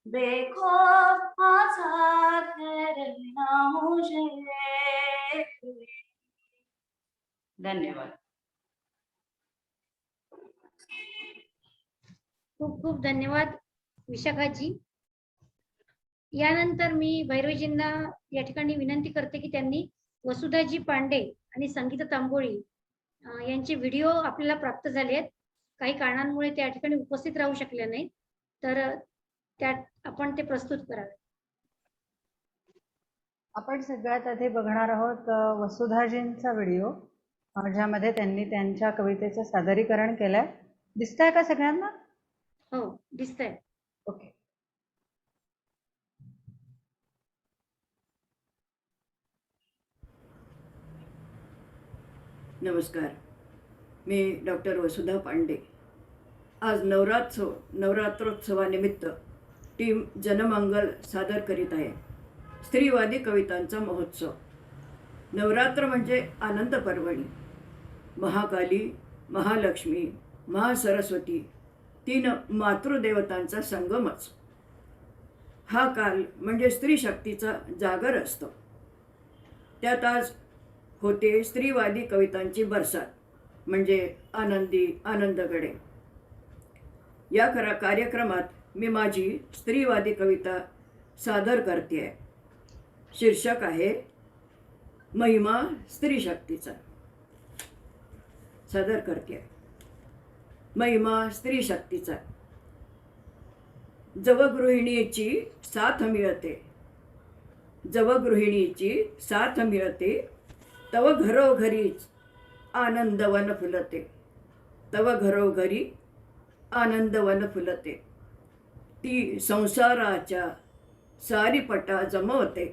बेखौफ आजाद है रहना मुझे. धन्यवाद. खूप खूप धन्यवाद विशाखाजी. यानंतर मी भैरवजींना या ठिकाणी विनंती करते की त्यांनी वसुधाजी पांडे आणि संगीता तांबोळी यांचे व्हिडिओ आपल्याला प्राप्त झाले आहेत. काही कारणांमुळे ते या ठिकाणी उपस्थित राहू शकले नाहीत, तर त्यात आपण ते प्रस्तुत करावे. आपण सगळ्यात आधी बघणार आहोत वसुधाजींचा व्हिडिओ, ज्यामध्ये त्यांनी त्यांच्या कवितेचं सादरीकरण केलंय. दिसतंय का सगळ्यांना? हो, दिसतंय. ओके. नमस्कार, मी डॉक्टर वसुधा पांडे. आज नवरात्रोत्सवानिमित्त टीम जनमंगल सादर करीत आहे स्त्रीवादी कवितांचा महोत्सव. नवरात्र म्हणजे आनंद पर्वणी. महाकाली, महालक्ष्मी, महासरस्वती तीन मातृदेवतांचा संगमच. हा काल म्हणजे स्त्री शक्तीचा जागर असतो. त्यात आज होते स्त्रीवादी कवितांची बरसात, म्हणजे आनंदी आनंदगडे. या कार्यक्रमात मी माझी स्त्रीवादी कविता सादर करते आहे. शीर्षक आहे महिमा स्त्री शक्तीचा. सादर करते आहे महिमा स्त्री शक्तीचा. जव गृहिणीची साथ मिळते, जव गृहिणीची साथ मिळते, तव घरोघरीच आनंदवन फुलते, तव घरोघरी आनंदवन फुलते. ती संसाराच्या सारीपटा जमवते,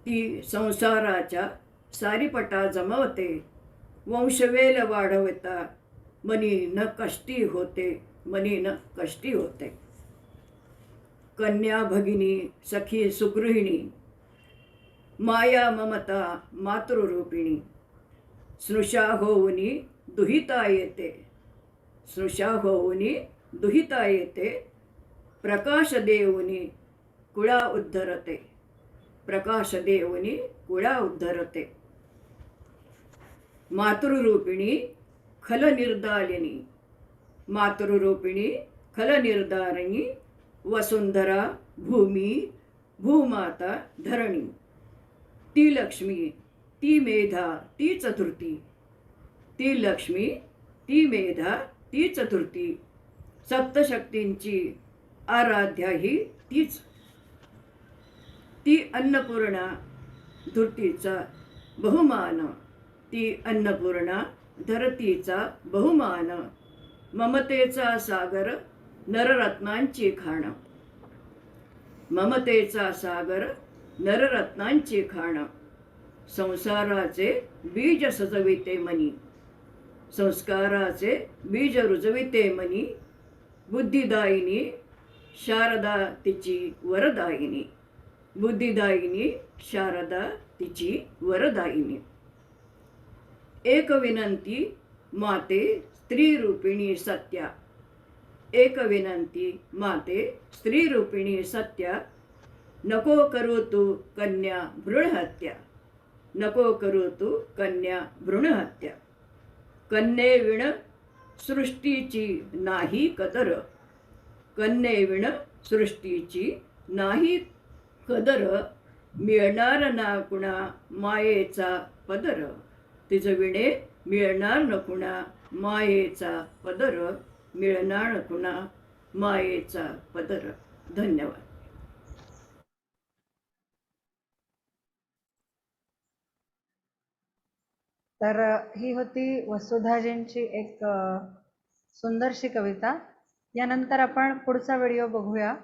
ती संसाराच्या सारीपटा जमवते. वंशवेल वाढवता मनी न कष्टी होते, मनी न कष्टी होते. कन्या भगिनी सखी सुगृहिणी, माया ममता मातृरूपिणी. स्नुषा होऊनी दुहिता येते, स्नुषा होऊनी दुहिता येते. प्रकाश देऊनी कुळा उद्धरते, प्रकाश देऊनी कुळा उद्धरते. मातृरूपिणी खल निर्दालिनी, मातृरूपिणी खलनिर्धारिणी वसुंधरा भूमी भूमाता धरणी. ती लक्ष्मी ती मेधा ती चतुर्थी. ती लक्ष्मी ती मेधा ती चतुर्थी. सप्तशक्तींची आराध्या ही तीच. ती अन्नपूर्णा धरतीचा बहुमान. ती अन्नपूर्णा धरतीचा बहुमान. ममतेचा सागर नररत्नांची खाण. ममतेचा सागर नररत्नांची खाण. संसाराचे बीज सजविते मनी. संस्काराचे बीज रुजविते मनी. बुद्धिदायिनी शारदा तिची वरदायिनी. बुद्धिदायिनी शारदा तिची वरदायिनी. एक विनंती माते स्त्रीरूपिणी सत्या. एक विनंती माते स्त्रीरूपिणी सत्या. नको करू तू कन्या भ्रूणहत्या. नको करू तू कन्या भ्रूणहत्या. कन्येविण सृष्टीची नाही कदर. कन्येविण सृष्टीची नाही कदर. मिळणार ना कुणा मायेचा पदर. तिज विणे मिळणार न कुणा मायेचा पदर. मिळणार न कुणा मायेचा पदर. धन्यवाद. तर ही होती वसुधाजींची एक सुंदरशी कविता. यानंतर आपण पुढचा व्हिडिओ बघूया.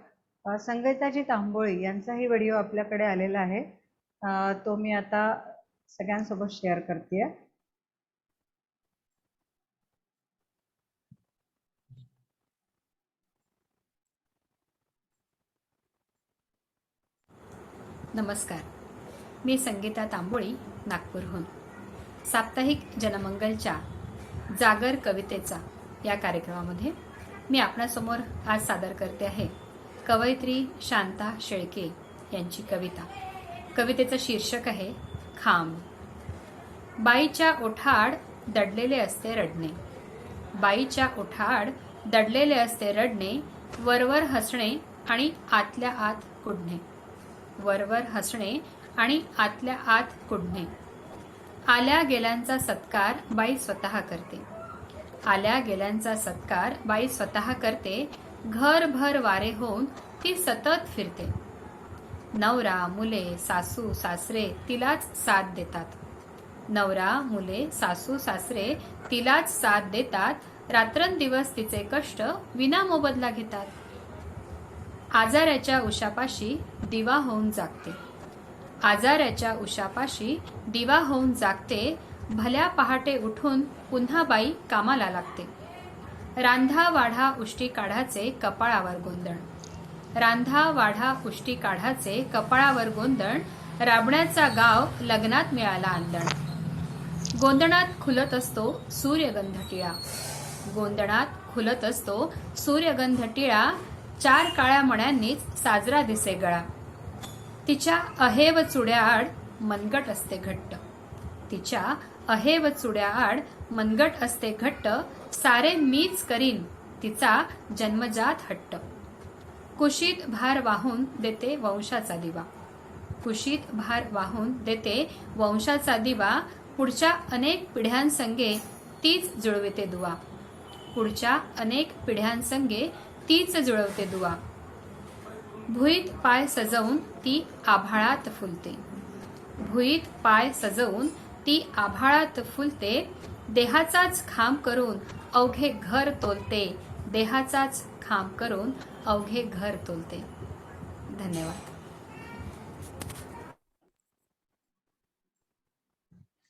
संगीताजी तांबोळी यांचाही व्हिडिओ आपल्याकडे आलेला आहे. तो मी आता सगळ्यांसोबत शेअर करते. नमस्कार, मी संगीता तांबोळी नागपूरहून. साप्ताहिक जनमंगलच्या जागर कवितेचा या कार्यक्रमामध्ये मी आपणासमोर आज सादर करते आहे कवयित्री शांता शेळके यांची कविता. कवितेचं शीर्षक आहे खांब. बाईच्या ओठाड दडलेले असते रडणे. बाईच्या ओठाड दडलेले असते रडणे. वरवर हसणे आणि आतल्या आत कुडणे. वरवर हसणे आणि आतल्या आत कुडणे. आल्या गेल्यांचा सत्कार बाई स्वतः करते. आल्या गेल्यांचा सत्कार बाई स्वतः करते. घरभर वारे होऊन ती सतत फिरते. नवरा मुले सासू सासरे तिलाच साथ देतात. नवरा मुले सासू सासरे तिलाच साथ देतात. रात्रंदिवस तिचे कष्ट विना मोबदला घेतात. आजाराच्या उशापाशी दिवा होऊन जागते. आजाराच्या उशापाशी दिवा होऊन जागते. भल्या पहाटे उठून पुन्हा बाई कामाला लागते. रांधा वाढा उष्टी काढाचे कपाळावर गोंधण. रांधा वाढा उष्टी काढाचे कपाळावर गोंधण. राबण्याचा गाव लग्नात मिळाला आंदण. गोंधणात खुलत असतो सूर्यगंध टिळा. गोंधणात खुलत असतो सूर्यगंध टिळा. 4 काळ्या मण्यांनीच साजरा दिसे गळा. तिच्या अहेव चुड्याआड मनगट असते घट्ट. तिच्या अहेव चुड्याआड मनगट असते घट्ट. सारे मीच करीन तिचा जन्मजात हट्ट. कुशीत भार वाहून देते वंशाचा दिवा. कुशीत भार वाहून देते वंशाचा दिवा. पुढच्या अनेक पिढ्यांसंगे तीच जुळविते दुवा. पुढच्या अनेक पिढ्यांसंगे तीच जुळवते दुवा. भुईत पाय सजवून ती आभाळात फुलते. भुईत पाय सजवून ती आभाळात फुलते. देहाचाच खांब करून अवघे घर तोलते. देहाचाच खांब करून अवघे घर तोलते. धन्यवाद.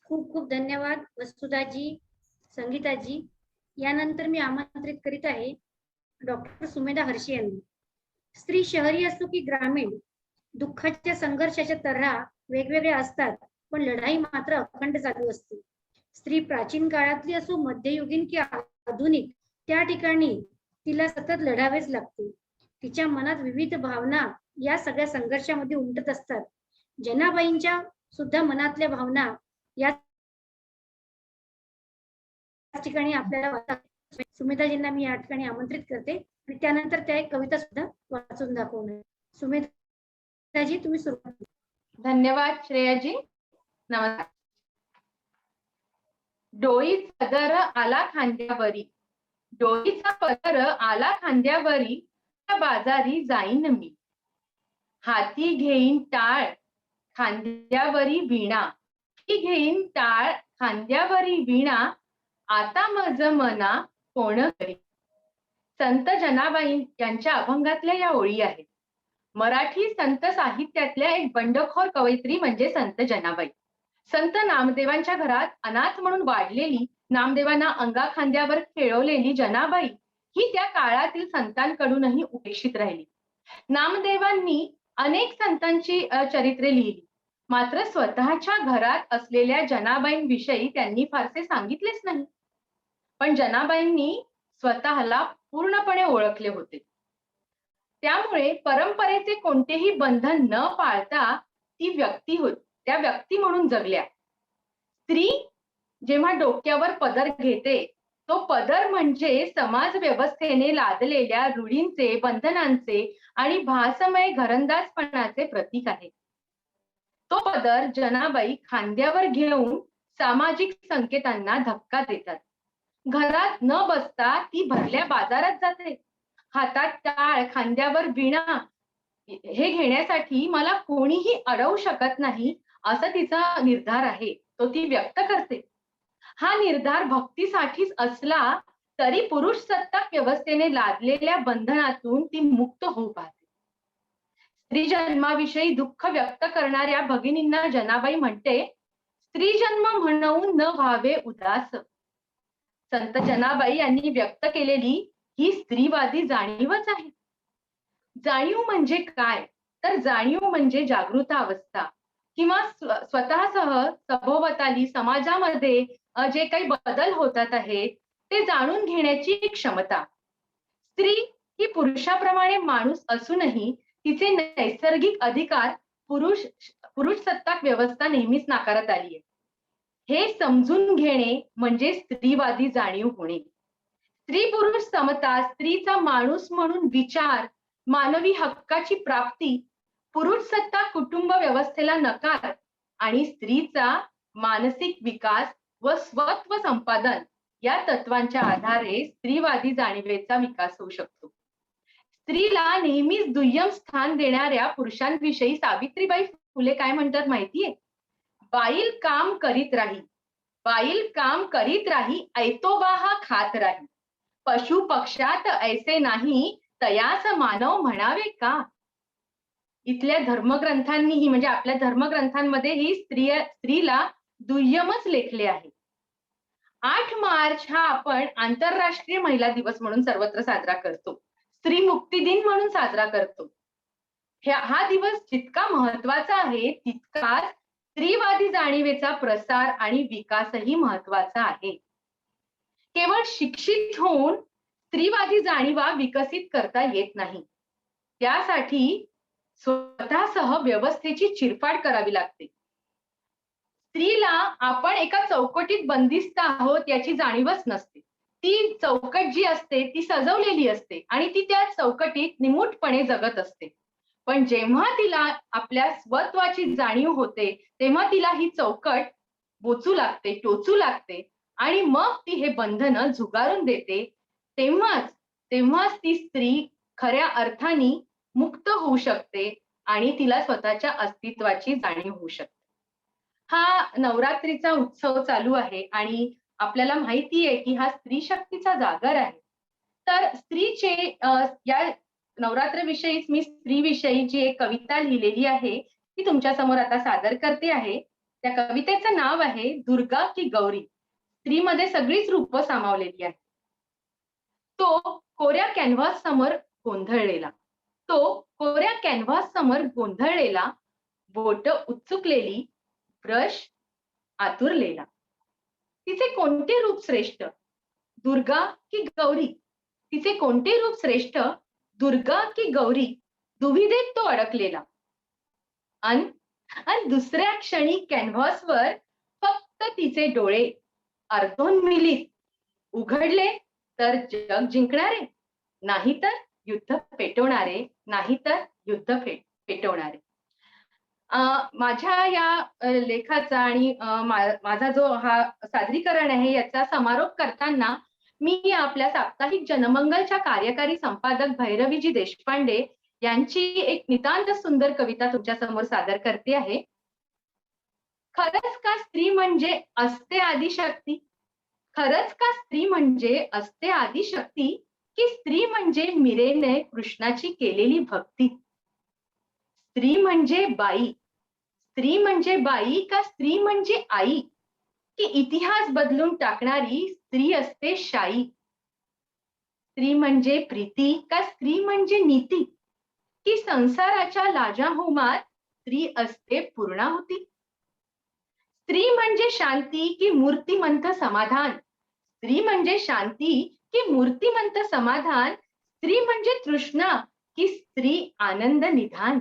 खूप खूप धन्यवाद वसुधाजी, संगीताजी. यानंतर मी आमंत्रित करीत आहे डॉक्टर सुमेधा हर्षे यांनी. स्त्री शहरी असो की ग्रामीण, दुःखाच्या संघर्षाच्या तऱ्हा वेगवेगळ्या असतात, पण लढाई मात्र अखंड चालू असते. स्त्री प्राचीन काळातली असो, मध्ययुगीन की आधुनिक, त्या ठिकाणी तिला सतत लढावेच लागते. तिच्या मनात विविध भावना या सगळ्या संघर्षामध्ये उमटत असतात. जनाबाईंच्या सुद्धा मनातल्या भावना या ठिकाणी आपल्याला सुमेधाजींना मी या ठिकाणी आमंत्रित करते आणि त्यानंतर त्या एक कविता सुद्धा वाचून दाखवणार. सुमेधाजी, तुम्ही सुरुवात करा. धन्यवाद श्रेयाजी. नमस्कार. डोईचा पदर आला खांद्यावरी, डोईचा पदर आला खांद्यावरी, त्या बाजारी जाईन मी. हाती घेईन टाळ खांद्यावरी वीणा, हाती घेईन टाळ खांद्यावरी वीणा, आता मज मना कोण करी. संत जनाबाई यांच्या अभंगातल्या या ओळी आहेत. मराठी संत साहित्यातल्या एक बंडखोर कवयित्री म्हणजे संत जनाबाई. संत नामदेवांच्या घरात अनाथ म्हणून वाढलेली, नामदेवांना अंगा खांद्यावर खेळवलेली जनाबाई ही त्या काळातील संतांकडूनही उपेक्षित राहिली. नामदेवांनी अनेक संतांची चरित्रे लिहिली, मात्र स्वतःच्या घरात असलेल्या जनाबाईंविषयी त्यांनी फारसे सांगितलेच नाही. पण जनाबाईंनी स्वतःला पूर्णपणे ओळखले होते. त्यामुळे परंपरेचे कोणतेही बंधन न पाळता ती व्यक्ती होती, त्या व्यक्ती म्हणून जगल्या. स्त्री जेव्हा डोक्यावर पदर घेते, तो पदर म्हणजे समाज व्यवस्थेने लादलेल्या रूढींचे, बंधनांचे आणि भासमय घरंदाजपणाचे प्रतीक आहे. तो पदर जनाबाई खांद्यावर घेऊन सामाजिक संकेतांना धक्का देतात. घरात न बसता ती भरल्या बाजारात जाते. हातात टाळ, खांद्यावर वीणा हे घेण्यासाठी मला कोणीही अडवू शकत नाही, असा तिचा निर्धार आहे. तो ती व्यक्त करते. हा निर्धार भक्तीसाठीच असला तरी पुरुष सत्ताक व्यवस्थेने लादलेल्या बंधनातून ती मुक्त होऊ पाहते. स्त्री जन्माविषयी दुःख व्यक्त करणाऱ्या भगिनींना जनाबाई म्हणते, स्त्री जन्म म्हणून न व्हावे उदास. संत जनाबाई यांनी व्यक्त केलेली ही स्त्रीवादी जाणीवच आहे. जाणीव म्हणजे काय? तर जाणीव म्हणजे जागृत अवस्था किंवा स्वतःसह सभोवताली समाजामध्ये जे काही बदल होतात आहेत ते जाणून घेण्याची क्षमता. स्त्री ही पुरुषाप्रमाणे माणूस असूनही तिचे नैसर्गिक अधिकार पुरुष सत्ताक व्यवस्था नेहमीच नाकारत आली आहे. हे समजून घेणे म्हणजे स्त्रीवादी जाणीव होणे. स्त्री पुरुष समता, स्त्रीचा माणूस म्हणून विचार, मानवी हक्काची प्राप्ती, पुरुष सत्ता कुटुंब व्यवस्थेला नकार आणि स्त्रीचा मानसिक विकास व स्वत्व संपादन या तत्वांच्या आधारे स्त्रीवादी जाणीवेचा विकास होऊ शकतो. स्त्रीला नेहमीच दुय्यम स्थान देणाऱ्या पुरुषांविषयी सावित्रीबाई फुले काय म्हणतात माहितीये? बाईल काम करीत राही, बाईल काम करीत राही, ऐतोबा हा खात राही. पशु पक्षात ऐसे नाही, तयास मानव म्हणावे का. इथल्या धर्मग्रंथांनीही म्हणजे आपल्या धर्मग्रंथांमध्ये ही स्त्रीला दुय्यमच लेखले आहे. 8 मार्च हा आपण आंतरराष्ट्रीय महिला दिवस म्हणून सर्वत्र साजरा करतो. स्त्री मुक्ती दिन म्हणून साजरा करतो. हा दिवस जितका महत्वाचा आहे तितकाच स्त्रीवादी जाणीवेचा प्रसार आणि विकासही महत्वाचा आहे. केवळ शिक्षित होऊन स्त्रीवादी जाणीवा विकसित करता येत नाही. त्यासाठी स्वतःसह व्यवस्थेची चिरफाड करावी लागते. स्त्रीला आपण एका चौकटीत बंदिस्त आहोत याची जाणीवच नसते. ती चौकट जी असते ती सजवलेली असते आणि ती त्या चौकटीत निमूटपणे जगत असते. पण जेव्हा तिला आपल्या स्वत्वाची जाणीव होते तेव्हा तिला ही चौकट बोचू लागते, टोचू लागते आणि मग ती हे बंधन झुगारून देते. तेव्हाच ती स्त्री खऱ्या अर्थाने मुक्त होऊ शकते आणि तिला स्वतःच्या अस्तित्वाची जाणीव होऊ शकते. हा नवरात्रीचा उत्सव चालू आहे आणि आपल्याला माहिती आहे की हा स्त्री शक्तीचा जागर आहे. तर स्त्रीचे या नवरात्रीविषयीच मी स्त्रीविषयी जी एक कविता लिहिलेली आहे ती तुमच्या समोर आता सादर करते आहे. त्या कवितेचं नाव आहे दुर्गा की गौरी. स्त्रीमध्ये सगळीच रूप सामावलेली आहेत. तो कोऱ्या कॅनव्हास समोर गोंधळलेला, तो कोऱ्या कॅनव्हास समोर गोंधळलेला, बोट उत्सुकलेली, ब्रश आतुरलेला. तिचे कोणते रूप श्रेष्ठ, दुर्गा की गौरी? तिचे कोणते रूप श्रेष्ठ, दुर्गा की गौरी? दुविधेत तो अडकलेला. अन दुसऱ्या क्षणी कॅनव्हासवर फक्त तिचे डोळे अर्धोन्मिलित उघडले तर जग जिंकणारे, नाहीतर युद्ध पेटवणारे, नाहीतर युद्ध पेटवणारे. माझ्या या लेखाचा आणि माझा जो हा सादरीकरण आहे याचा समारोप करताना मी आपल्या साप्ताहिक जनमंगलच्या कार्यकारी संपादक भैरवीजी देशपांडे यांची एक नितांत सुंदर कविता तुमच्या समोर सादर करते आहे. खरंच का स्त्री म्हणजे असते आदिशक्ती? खरंच का स्त्री म्हणजे असते आदिशक्ती? की स्त्री म्हणजे मीरेने कृष्णाची केलेली भक्ती? स्त्री म्हणजे बाई, स्त्री म्हणजे बाई का स्त्री म्हणजे आई? की इतिहास बदलून टाकणारी स्त्री असते शाई? स्त्री म्हणजे प्रीती का स्त्री म्हणजे नीती? की संसाराच्या लाजाहोमात स्त्री असते पूर्णाहुती? स्त्री म्हणजे शांती की मूर्तिमंत समाधान? स्त्री म्हणजे शांती की मूर्तिमंत समाधान? स्त्री म्हणजे तृष्णा की स्त्री आनंद निधान?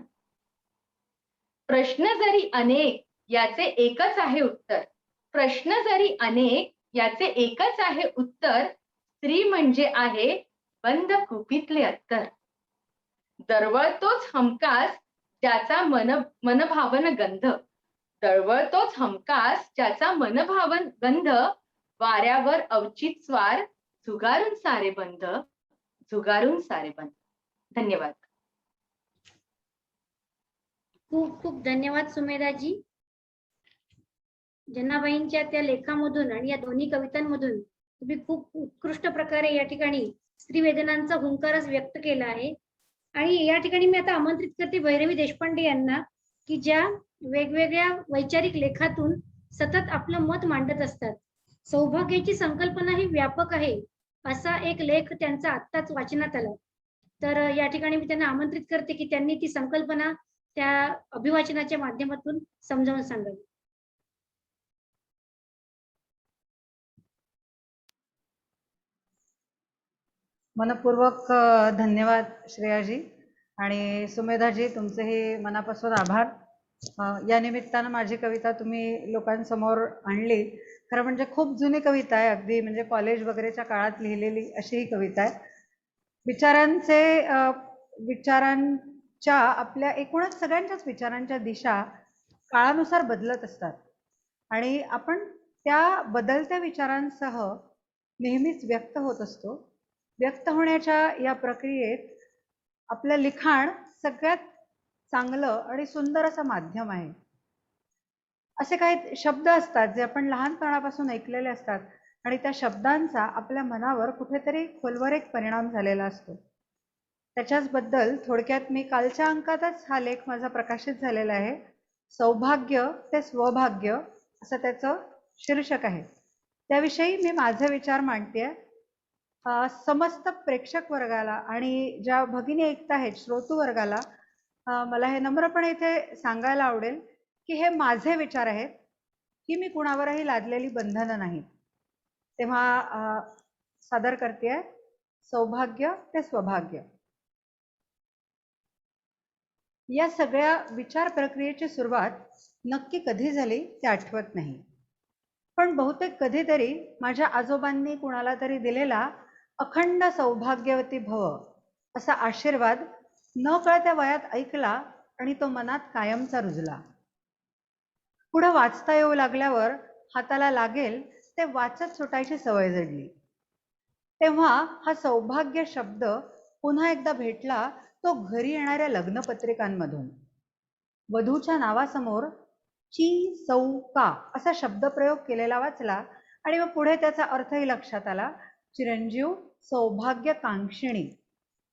प्रश्न जरी अनेक याचे एकच आहे उत्तर. प्रश्न जरी अनेक याचे एकच आहे उत्तर. स्त्री म्हणजे आहे बंद कुपीतले अत्तर. दरवळतोच हमकास ज्याचा मनभावन गंध. दरवळतोच हमकास ज्याचा मनभावन गंध. वाऱ्यावर अवचित स्वार झुगारून सारे बंध. झुगारून सारे बंध. धन्यवाद. खूप खूप धन्यवाद सुमेधाजी. जनाबाईंच्या त्या लेखामधून आणि या दोन्ही कवितांमधून तुम्ही खूप उत्कृष्ट प्रकारे या ठिकाणी स्त्रीवेदनांचा हुंकारच व्यक्त केला आहे. आणि या ठिकाणी मी आता आमंत्रित करते भैरवी देशपांडे यांना, की ज्या वेगवेगळ्या वैचारिक लेखातून सतत आपलं मत मांडत असतात. सौभाग्याची संकल्पना ही व्यापक आहे असा एक लेख त्यांचा आत्ताच वाचनात आला. तर या ठिकाणी मी त्यांना आमंत्रित करते की त्यांनी ती संकल्पना त्या अभिवाचनाच्या माध्यमातून समजावून सांगावी. मनपूर्वक धन्यवाद श्रेयाजी आणि सुमेधाजी, तुमचे हे मनापासून आभार. या निमित्तानं माझी कविता तुम्ही लोकांसमोर आणली. खरं म्हणजे खूप जुनी कविता आहे, अगदी म्हणजे कॉलेज वगैरेच्या काळात लिहिलेली अशी ही कविता आहे. विचारांच्या आपल्या एकूणच सगळ्यांच्याच विचारांच्या दिशा काळानुसार बदलत असतात आणि आपण त्या बदलत्या विचारांसह नेहमीच व्यक्त होत असतो. व्यक्त होण्याच्या या प्रक्रियेत आपलं लिखाण सगळ्यात चांगलं आणि सुंदर असं माध्यम आहे. असे काही शब्द असतात जे आपण लहानपणापासून ऐकलेले असतात आणि त्या शब्दांचा आपल्या मनावर कुठेतरी खोलवर एक परिणाम झालेला असतो. त्याच्याच बद्दल थोडक्यात मी कालच्या अंकातच हा लेख माझा प्रकाशित झालेला आहे. सौभाग्य ते स्वभाग्य असं त्याचं शीर्षक आहे. त्याविषयी मी माझे विचार मांडते. समस्त प्रेक्षक वर्गाला आणि ज्या भगिनी ऐकत आहेत श्रोतू वर्गाला मला हे नम्रपणे इथे सांगायला आवडेल की हे माझे विचार आहेत, की मी कुणावरही लादलेली बंधनं नाहीत. तेव्हा सादर करते सौभाग्य ते स्वभाग्य. या सगळ्या विचार प्रक्रियेची सुरुवात नक्की कधी झाली ते आठवत नाही, पण बहुतेक कधीतरी माझ्या आजोबांनी कुणाला तरी दिलेला अखंड सौभाग्यवती भव असा आशीर्वाद न कळत्या वयात ऐकला आणि तो मनात कायमचा रुजला. पुढे वाचता येऊ लागल्यावर हाताला लागेल ते वाचत सुटायची सवय जडली. तेव्हा हा सौभाग्य शब्द पुन्हा एकदा भेटला तो घरी येणाऱ्या लग्नपत्रिकांमधून. वधूच्या नावासमोर ची सौका असा शब्दप्रयोग केलेला वाचला आणि मग पुढे त्याचा अर्थही लक्षात आला. चिरंजीव सौभाग्यकांक्षिणी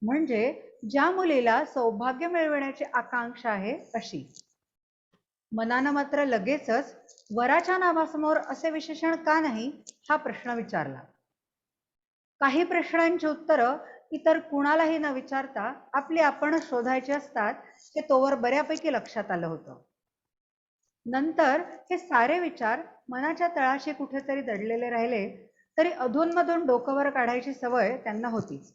म्हणजे ज्या मुलीला सौभाग्य मिळवण्याची आकांक्षा आहे अशी. मनानं मात्र लगेचच वराच्या नावासमोर असे विशेषण का नाही हा प्रश्न विचारला. काही प्रश्नांची उत्तरं इतर कुणालाही न विचारता आपली आपण शोधायची असतात हे तोवर बऱ्यापैकी लक्षात आलं होतं. नंतर हे सारे विचार मनाच्या तळाशी कुठेतरी दडलेले राहिले तरी अधूनमधून डोकंवर काढायची सवय त्यांना होतीच.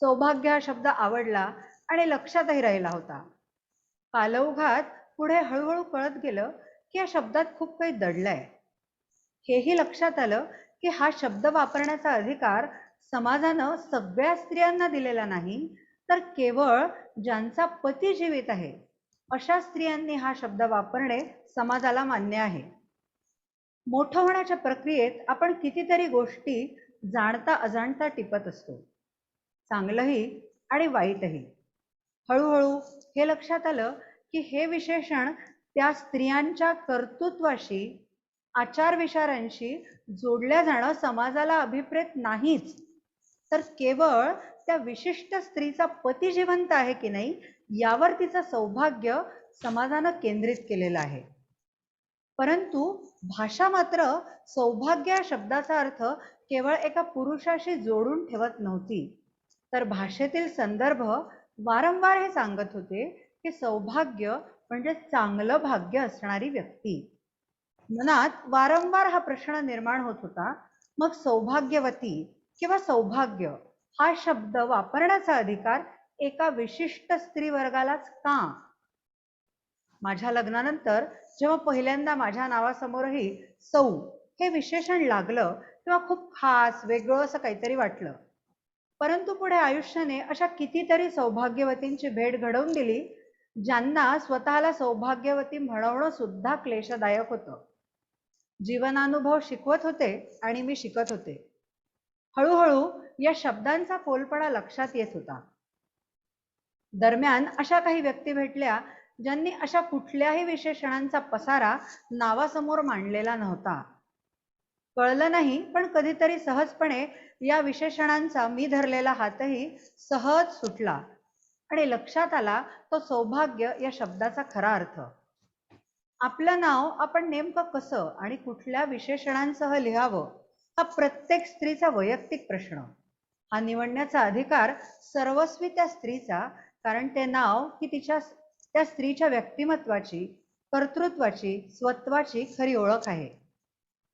सौभाग्य हा शब्द आवडला आणि लक्षातही राहिला होता. कालौघात पुढे हळूहळू कळत गेलं की या शब्दात खूप काही दडलंय. हेही लक्षात आलं की हा शब्द वापरण्याचा अधिकार समाजानं सगळ्या स्त्रियांना दिलेला नाही, तर केवळ ज्यांचा पती जीवित आहे अशा स्त्रियांनी हा शब्द वापरणे समाजाला मान्य आहे. मोठं होण्याच्या प्रक्रियेत आपण कितीतरी गोष्टी जाणता अजाणता टिपत असतो, चांगलंही आणि वाईटही. हळूहळू हे लक्षात आलं की हे विशेषण त्या स्त्रियांच्या कर्तृत्वाशी, आचार विचारांशी जोडल्या जाणं समाजाला अभिप्रेत नाहीच, तर केवळ त्या विशिष्ट स्त्रीचा पती जिवंत आहे की नाही यावर तिचं सौभाग्य समाजानं केंद्रित केलेलं आहे. परंतु भाषा मात्र सौभाग्य या शब्दाचा अर्थ केवळ एका पुरुषाशी जोडून ठेवत नव्हती, तर भाषेतील संदर्भ वारंवार हे सांगत होते की सौभाग्य म्हणजे चांगलं भाग्य असणारी व्यक्ती. मनात वारंवार हा प्रश्न निर्माण होत होता, मग सौभाग्यवती किंवा सौभाग्य हा शब्द वापरण्याचा अधिकार एका विशिष्ट स्त्री वर्गालाच का? माझ्या लग्नानंतर जेव्हा पहिल्यांदा माझ्या नावासमोरही सौ हे विशेषण लागलं तेव्हा खूप खास वेगळं असं काहीतरी वाटलं. परंतु पुढे आयुष्याने अशा कितीतरी सौभाग्यवतींची भेट घडवून दिली ज्यांना स्वतःला सौभाग्यवती म्हणवणं सुद्धा क्लेशदायक होतं. जीवनानुभव शिकवत होते आणि मी शिकत होते. हळूहळू या शब्दांचा फोलपणा लक्षात येत होता. दरम्यान अशा काही व्यक्ती भेटल्या ज्यांनी अशा कुठल्याही विशेषणांचा पसारा नावासमोर मांडलेला नव्हता. कळलं नाही, पण कधीतरी सहजपणे या विशेषणांचा मी धरलेला हातही सहज सुटला आणि लक्षात आला तो सौभाग्य या शब्दाचा खरा अर्थ. आपलं नाव आपण नेमकं कसं आणि कुठल्या विशेषणांसह लिहावं हा प्रत्येक स्त्रीचा वैयक्तिक प्रश्न. हा निवडण्याचा अधिकार सर्वस्वी त्या स्त्रीचा, कारण ते नाव ही त्या स्त्रीच्या व्यक्तिमत्वाची, कर्तृत्वाची, स्वत्वाची खरी ओळख आहे.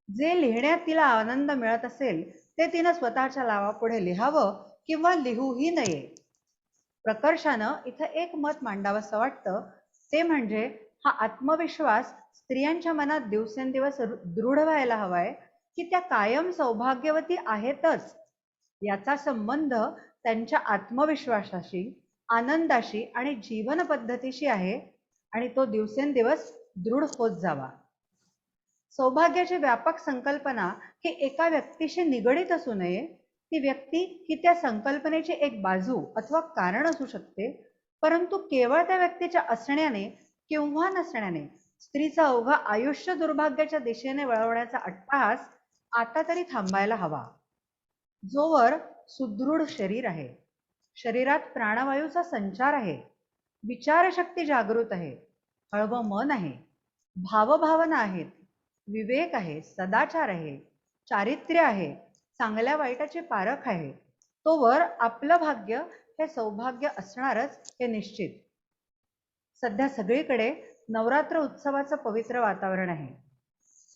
जे लिहिण्यात तिला आनंद मिळत असेल ते तिनं स्वतःच्या नावापुढे लिहावं किंवा लिहूही नये. प्रकर्षानं इथं एक मत मांडावंसं वाटतं, ते म्हणजे हा आत्मविश्वास स्त्रियांच्या मनात दिवसेंदिवस दृढ व्हायला हवाय की त्या कायम सौभाग्यवती आहेतच. याचा संबंध त्यांच्या आत्मविश्वासाशी, आनंदाशी आणि जीवन पद्धतीशी आहे आणि तो दिवसेंदिवस दृढ होत जावा. सौभाग्याची व्यापक संकल्पना ही एका व्यक्तीशी निगडीत असू नये. ती व्यक्ती ही त्या संकल्पनेची एक बाजू अथवा कारण असू शकते, परंतु केवळ त्या व्यक्तीच्या असण्याने किंवा नसण्याने स्त्रीचं अवघं आयुष्य दुर्भाग्याच्या दिशेने वळवण्याचा अट्टहास आता तरी थांबायला हवा. जोवर सुदृढ शरीर आहे, शरीरात प्राणवायूचा संचार आहे, विचारशक्ती जागृत आहे, हळवं मन आहे, भावभावना आहेत, विवेक आहे, सदाचार आहे, चारित्र्य आहे, चांगल्या वाईटाची पारख आहे, तोवर आपलं भाग्य हे सौभाग्य असणारच हे निश्चित. सध्या सगळीकडे नवरात्र उत्सवाचं पवित्र वातावरण आहे.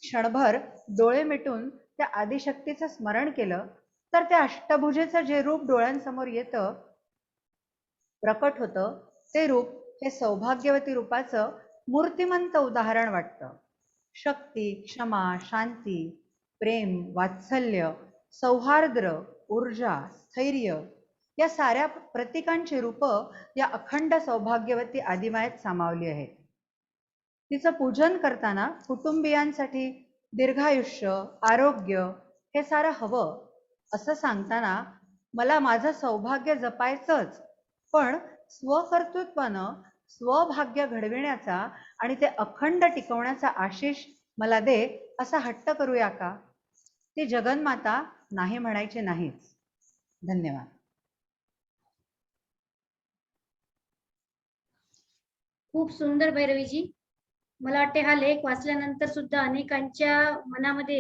क्षणभर डोळे मिटून त्या आदिशक्तीचं स्मरण केलं तर त्या अष्टभुजेचं जे रूप डोळ्यांसमोर येतं, प्रकट होतं, ते रूप हे सौभाग्यवती रूपाचं मूर्तिमंत उदाहरण वाटतं. शक्ती, क्षमा, शांती, प्रेम, वात्सल्य, सौहार्द्र, ऊर्जा, स्थैर्य या साऱ्या प्रतीकांची रूपं या अखंड सौभाग्यवती आदिमायेत सामावली आहेत. तिचं पूजन करताना कुटुंबियांसाठी दीर्घायुष्य, आरोग्य हे सारं हवं असं सांगताना मला माझं सौभाग्य जपायचंच, पण स्वकर्तृत्वानं स्वभाग्य घडविण्याचा आणि ते अखंड टिकवण्याचा आशिष मला दे असा हट्ट करूया का? ती जगन्माता नाही म्हणायची नाहीच. धन्यवाद. खूप सुंदर भैरवीजी. मला वाटते हा लेख वाचल्यानंतर सुद्धा अनेकांच्या मनामध्ये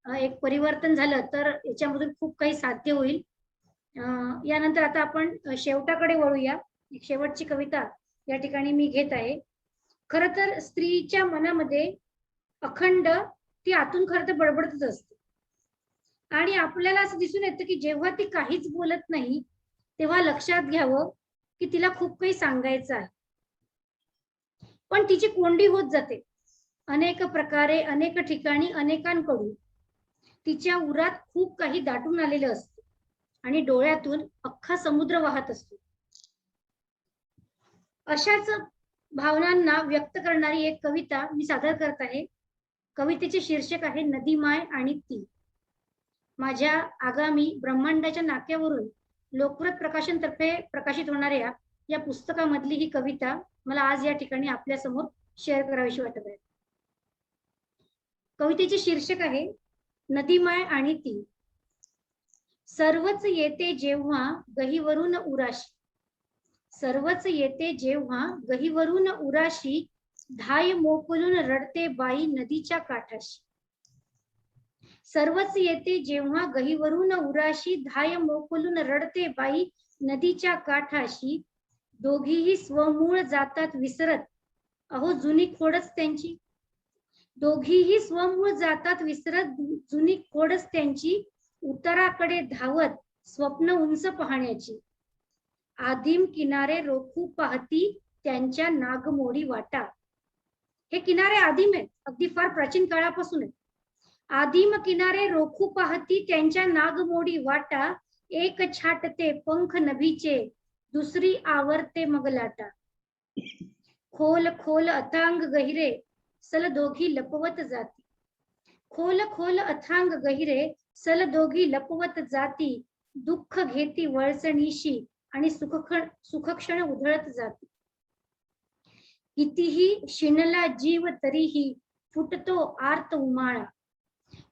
एक परिवर्तन झालं तर याच्यामधून खूप काही साध्य होईल. यानंतर आता आपण शेवटाकडे वळूया. एक शेवटची कविता या ठिकाणी मी घेत आहे. खर तर स्त्रीच्या मनामध्ये अखंड ती आतून खरं तर बडबडतच असते आणि आपल्याला असं दिसून येतं की जेव्हा ती काहीच बोलत नाही तेव्हा लक्षात घ्यावं की तिला खूप काही सांगायचं आहे, पण तिची कोंडी होत जाते अनेक प्रकारे, अनेक ठिकाणी, अनेकांकडून. तिच्या उरात खूप काही दाटून आलेलं असतं आणि डोळ्यातून अख्खा समुद्र वाहत असतो. अशाच भावनांना व्यक्त करणारी एक कविता मी सादर करत आहे. कवितेचे शीर्षक आहे नदीमाय आणि ती. माझ्या आगामी ब्रह्मांडाच्या नाक्यावरून लोकप्रत प्रकाशनतर्फे प्रकाशित होणाऱ्या या पुस्तकामधली ही कविता मला आज या ठिकाणी आपल्या समोर शेअर करावीशी वाटत आहे. कवितेचे शीर्षक आहे नदीमाय आणि ती. सर्वच येते जेव्हा गहीवरून उराशी, सर्वच येते जेव्हा गहीवरून उराशी, धाय मोकलून रडते बाई नदीच्या काठाशी. सर्वच येते जेव्हा गहीवरून उराशी, धाय मोकलून रडते बाई नदीच्या काठाशी. दोघीही स्वमूळ जातात विसरत, अहो जुनी खोडच त्यांची. दोघीही स्वमूळ जातात विसरत, जुनी खोडच त्यांची. उतराकडे धावत स्वप्न उंच पाहण्याची. आदिम किनारे रोखू पाहती त्यांच्या नागमोडी वाटा. हे किनारे आदिम आहेत, अगदी फार प्राचीन काळापासून आहेत. आदिम किनारे रोखू पाहती त्यांच्या नागमोडी वाटा. एक छाटते पंख नभीचे, दुसरी आवरते मग लाटा. खोल खोल अथांग गहिरे, सल दोघी लपवत जाती. खोल खोल अथांग गहिरे, सल दोघी लपवत जाती. दुःख घेती वळसणीशी आणि सुखक्षण उधळत जाती. कितीही शिणला जीव तरीही फुटतो आर्त उमाळा.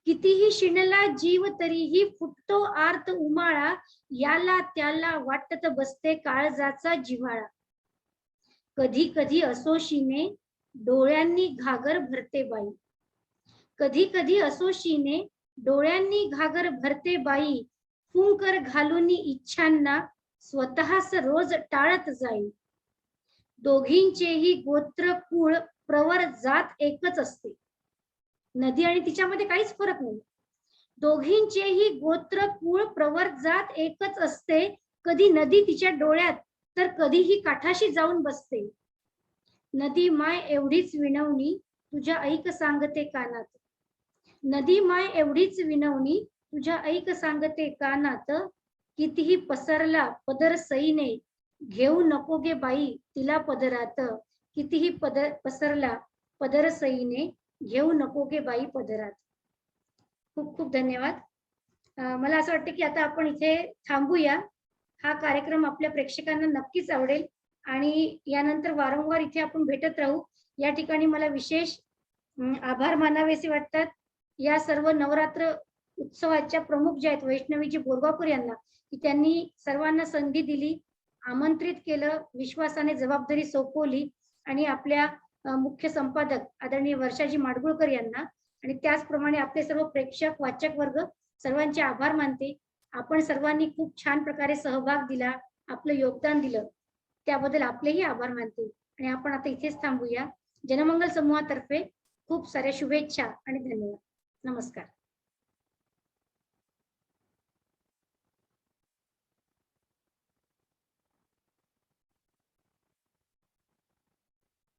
कितीही शिणला जीव तरीही फुटतो आर्त उमाळा. याला त्याला वाटत बसते काळजाचा जिव्हाळा. कधी कधी असोशीने डोळ्यांनी घागर भरते बाई. कधी कधी असोशीने डोळ्यांनी घागर भरते बाई. फुंकर घालून इच्छांना स्वतःच रोज टाळत जाई. दोघींचेही गोत्र कुळ प्रवर जात एकच असते. नदी आणि तिच्यामध्ये काहीच फरक नाही. दोघींचेही गोत्र कुळ प्रवर जात एकच असते. कधी नदी तिच्या डोळ्यात तर कधीही काठाशी जाऊन बसते. नदी माय एवढीच विनवणी तुझ्या ऐक सांगते कानात. नदी माय एवढीच विनवणी तुझ्या ऐक सांगते कानात. कितीही पसरला पदर सईने, घेऊ नको गे बाई तिला पदरात. कितीही पसरला पदर सईने, घेऊ नको गे बाई पदरात. खूप खूप धन्यवाद. मला असं वाटतं की आता आपण इथे थांबूया. हा कार्यक्रम आपल्या प्रेक्षकांना नक्कीच आवडेल आणि यानंतर वारंवार इथे आपण भेटत राहू. या ठिकाणी मला विशेष आभार मानावेसे वाटतात या सर्व नवरात्र उत्सवाच्या प्रमुख ज्या आहेत वैष्णवीजी बोरगावकर यांना, की त्यांनी सर्वांना संधी दिली, आमंत्रित केलं, विश्वासाने जबाबदारी सोपवली आणि आपल्या मुख्य संपादक आदरणीय वर्षाजी माडगुळकर यांना आणि त्याचप्रमाणे आपले सर्व प्रेक्षक वाचक वर्ग सर्वांचे आभार मानते. आपण सर्वांनी खूप छान प्रकारे सहभाग दिला, आपलं योगदान दिलं, त्याबद्दल आपलेही आभार मानते आणि आपण आता इथेच थांबूया. जनमंगल समूहातर्फे खूप साऱ्या शुभेच्छा आणि धन्यवाद. नमस्कार.